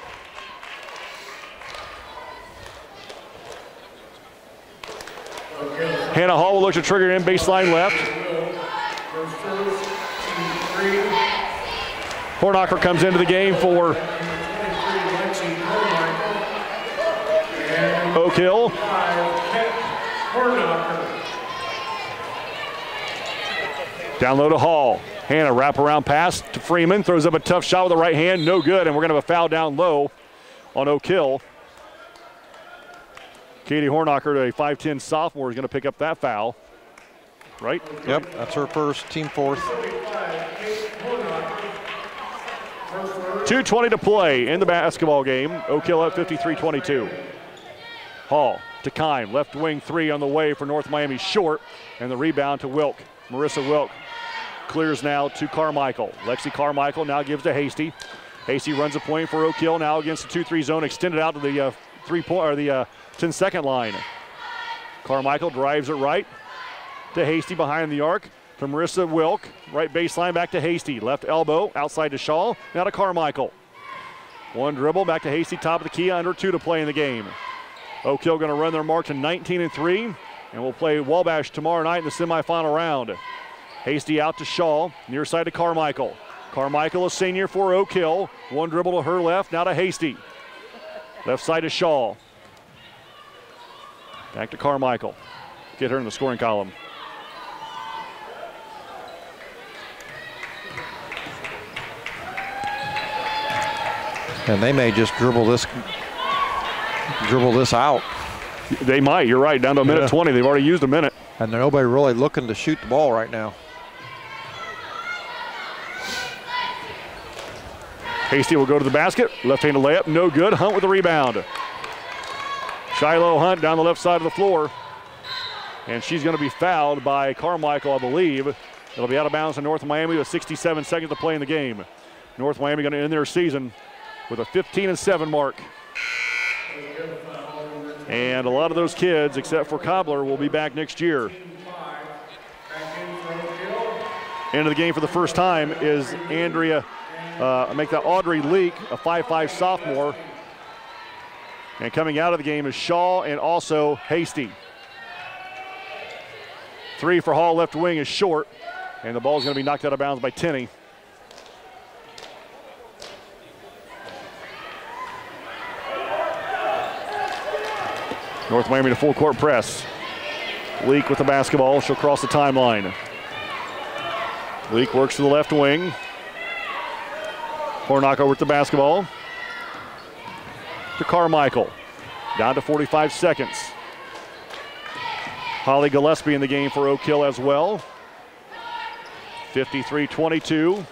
Hannah Hall will look to trigger in baseline left. Hornacher comes into the game for Oak Hill. Down low to Hall. Hannah wraparound pass to Freeman. Throws up a tough shot with the right hand. No good, and we're going to have a foul down low on Oak Hill. Katie Hornacher, a 5'10 sophomore, is going to pick up that foul. Right? Yep, that's her first, team 4th. 2:20 to play in the basketball game. Oak Hill at 53-22. Hall to Kime. Left wing 3 on the way for North Miami, short. And the rebound to Wilk. Marissa Wilk clears now to Carmichael. Lexi Carmichael now gives to Hasty. Hasty runs a point for Oak Hill now against the 2-3 zone, extended out to the 10-second line. Carmichael drives it right to Hasty behind the arc. To Marissa Wilk, right baseline back to Hasty. Left elbow outside to Shaw. Now to Carmichael. One dribble back to Hasty, top of the key, under 2 to play in the game. Oak Hill going to run their march to 19-3, and we'll play Wabash tomorrow night in the semifinal round. Hasty out to Shaw, near side to Carmichael. Carmichael, a senior for Oak Hill. One dribble to her left, now to Hasty. Left side to Shaw. Back to Carmichael. Get her in the scoring column. And they may just dribble this out. They might, you're right, down to a minute 20. They've already used a minute. And nobody really looking to shoot the ball right now. Hasty will go to the basket. Left-handed layup, no good. Hunt with the rebound. Shiloh Hunt down the left side of the floor. And she's going to be fouled by Carmichael, I believe. It'll be out of bounds to North Miami with 67 seconds to play in the game. North Miami going to end their season with a 15-7 mark. And a lot of those kids, except for Cobbler, will be back next year. Into the game for the first time is Audrey Leak, a 5'5 sophomore. And coming out of the game is Shaw and also Hasty. 3 for Hall, left wing is short. And the ball is going to be knocked out of bounds by Tinney. North Miami to full court press. Leak with the basketball. She'll cross the timeline. Leak works to the left wing. Hornacher with the basketball. To Carmichael. Down to 45 seconds. Holly Gillespie in the game for Oak Hill as well. 53-22.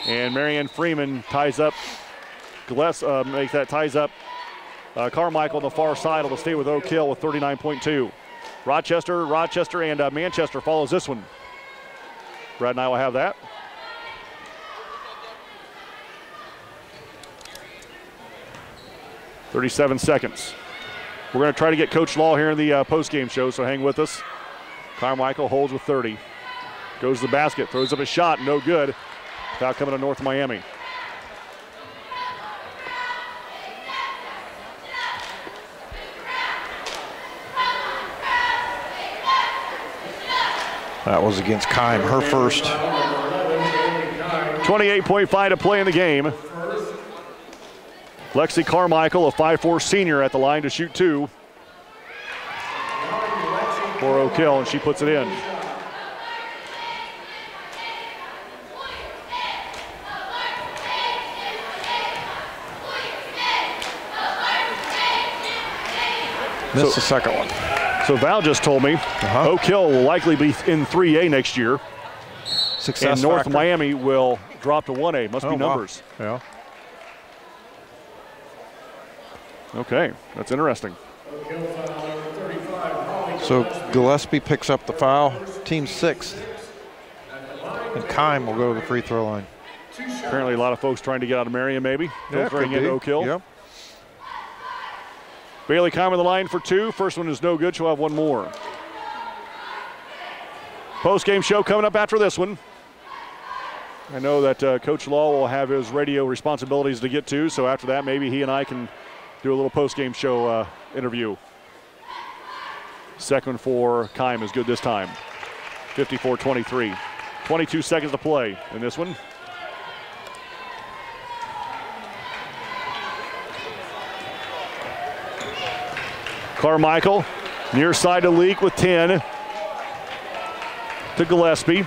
And Marianne Freeman ties up. Ties up Carmichael on the far side will stay with Oak Hill with 39.2. Rochester, and Manchester follows this one. Brad and I will have that. "37 seconds. We're going to try to get Coach Law here in the post-game show, so hang with us. Carmichael holds with 30. Goes to the basket, throws up a shot, no good. Foul coming to North Miami. That was against Kime, her first. 28.5 to play in the game. Lexi Carmichael, a 5'4" senior, at the line to shoot 2 for Oak Hill, and she puts it in. Missed the second one. So Val just told me Oak Hill will likely be in 3A next year. Success and North factor. Miami will drop to 1A. Must be numbers. Wow. Yeah. Okay, that's interesting. So Gillespie picks up the foul, team 6th. And Kime will go to the free throw line. Apparently a lot of folks trying to get out of Marion maybe. Filtering into Oak Hill. Yep. Bailey Kime on the line for 2. First one is no good. She'll have one more. Post-game show coming up after this one. I know that Coach Law will have his radio responsibilities to get to, so after that maybe he and I can do a little post-game show interview. Second for Kime is good this time. 54-23. 22 seconds to play in this one. Carmichael, near side to Leak with 10. To Gillespie.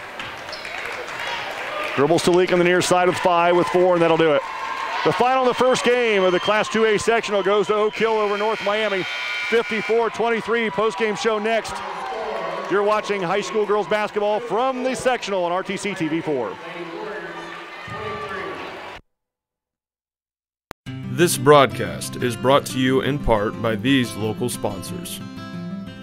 Dribbles to Leak on the near side with 5 with 4, and that'll do it. The final of the first game of the Class 2A sectional goes to Oak Hill over North Miami. 54-23, post-game show next. You're watching high school girls basketball from the sectional on RTC TV4. This broadcast is brought to you in part by these local sponsors.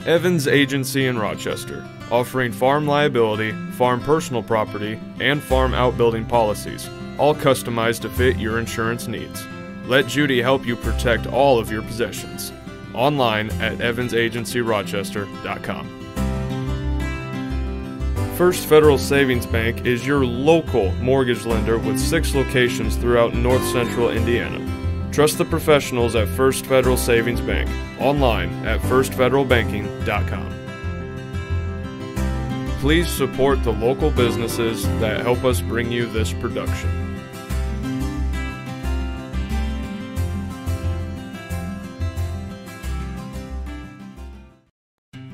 Evans Agency in Rochester, offering farm liability, farm personal property, and farm outbuilding policies, all customized to fit your insurance needs. Let Judy help you protect all of your possessions. Online at evansagencyrochester.com. First Federal Savings Bank is your local mortgage lender with 6 locations throughout North Central Indiana. Trust the professionals at First Federal Savings Bank. Online at firstfederalbanking.com. Please support the local businesses that help us bring you this production.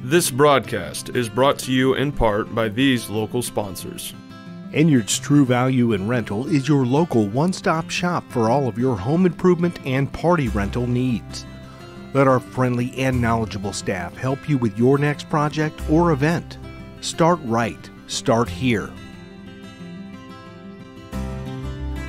This broadcast is brought to you in part by these local sponsors. Enyard's True Value and Rental is your local one-stop shop for all of your home improvement and party rental needs. Let our friendly and knowledgeable staff help you with your next project or event. Start right. Start here.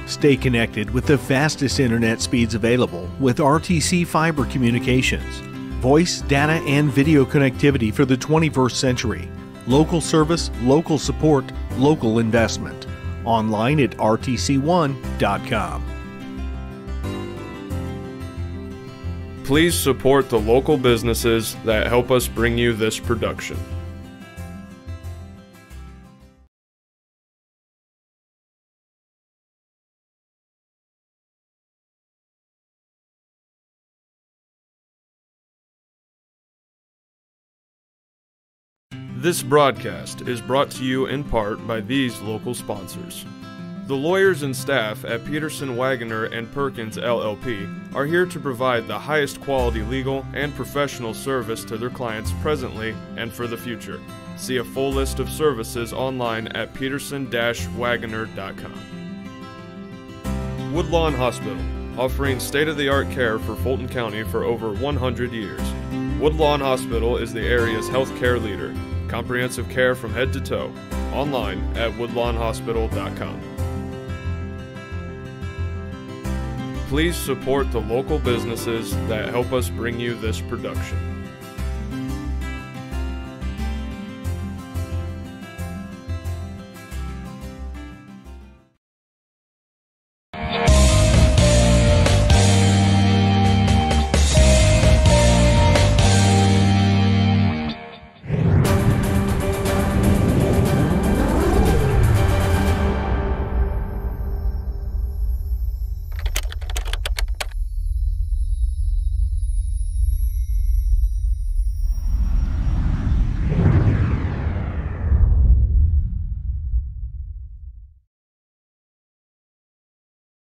Stay connected with the fastest internet speeds available with RTC Fiber Communications. Voice, data, and video connectivity for the 21st century. Local service, local support, local investment. Online at rtc1.com. Please support the local businesses that help us bring you this production. This broadcast is brought to you in part by these local sponsors. The lawyers and staff at Peterson, Wagoner & Perkins LLP are here to provide the highest quality legal and professional service to their clients presently and for the future. See a full list of services online at peterson-wagoner.com. Woodlawn Hospital, offering state-of-the-art care for Fulton County for over 100 years. Woodlawn Hospital is the area's healthcare leader. Comprehensive care from head to toe. Online at woodlawnhospital.com. Please support the local businesses that help us bring you this production.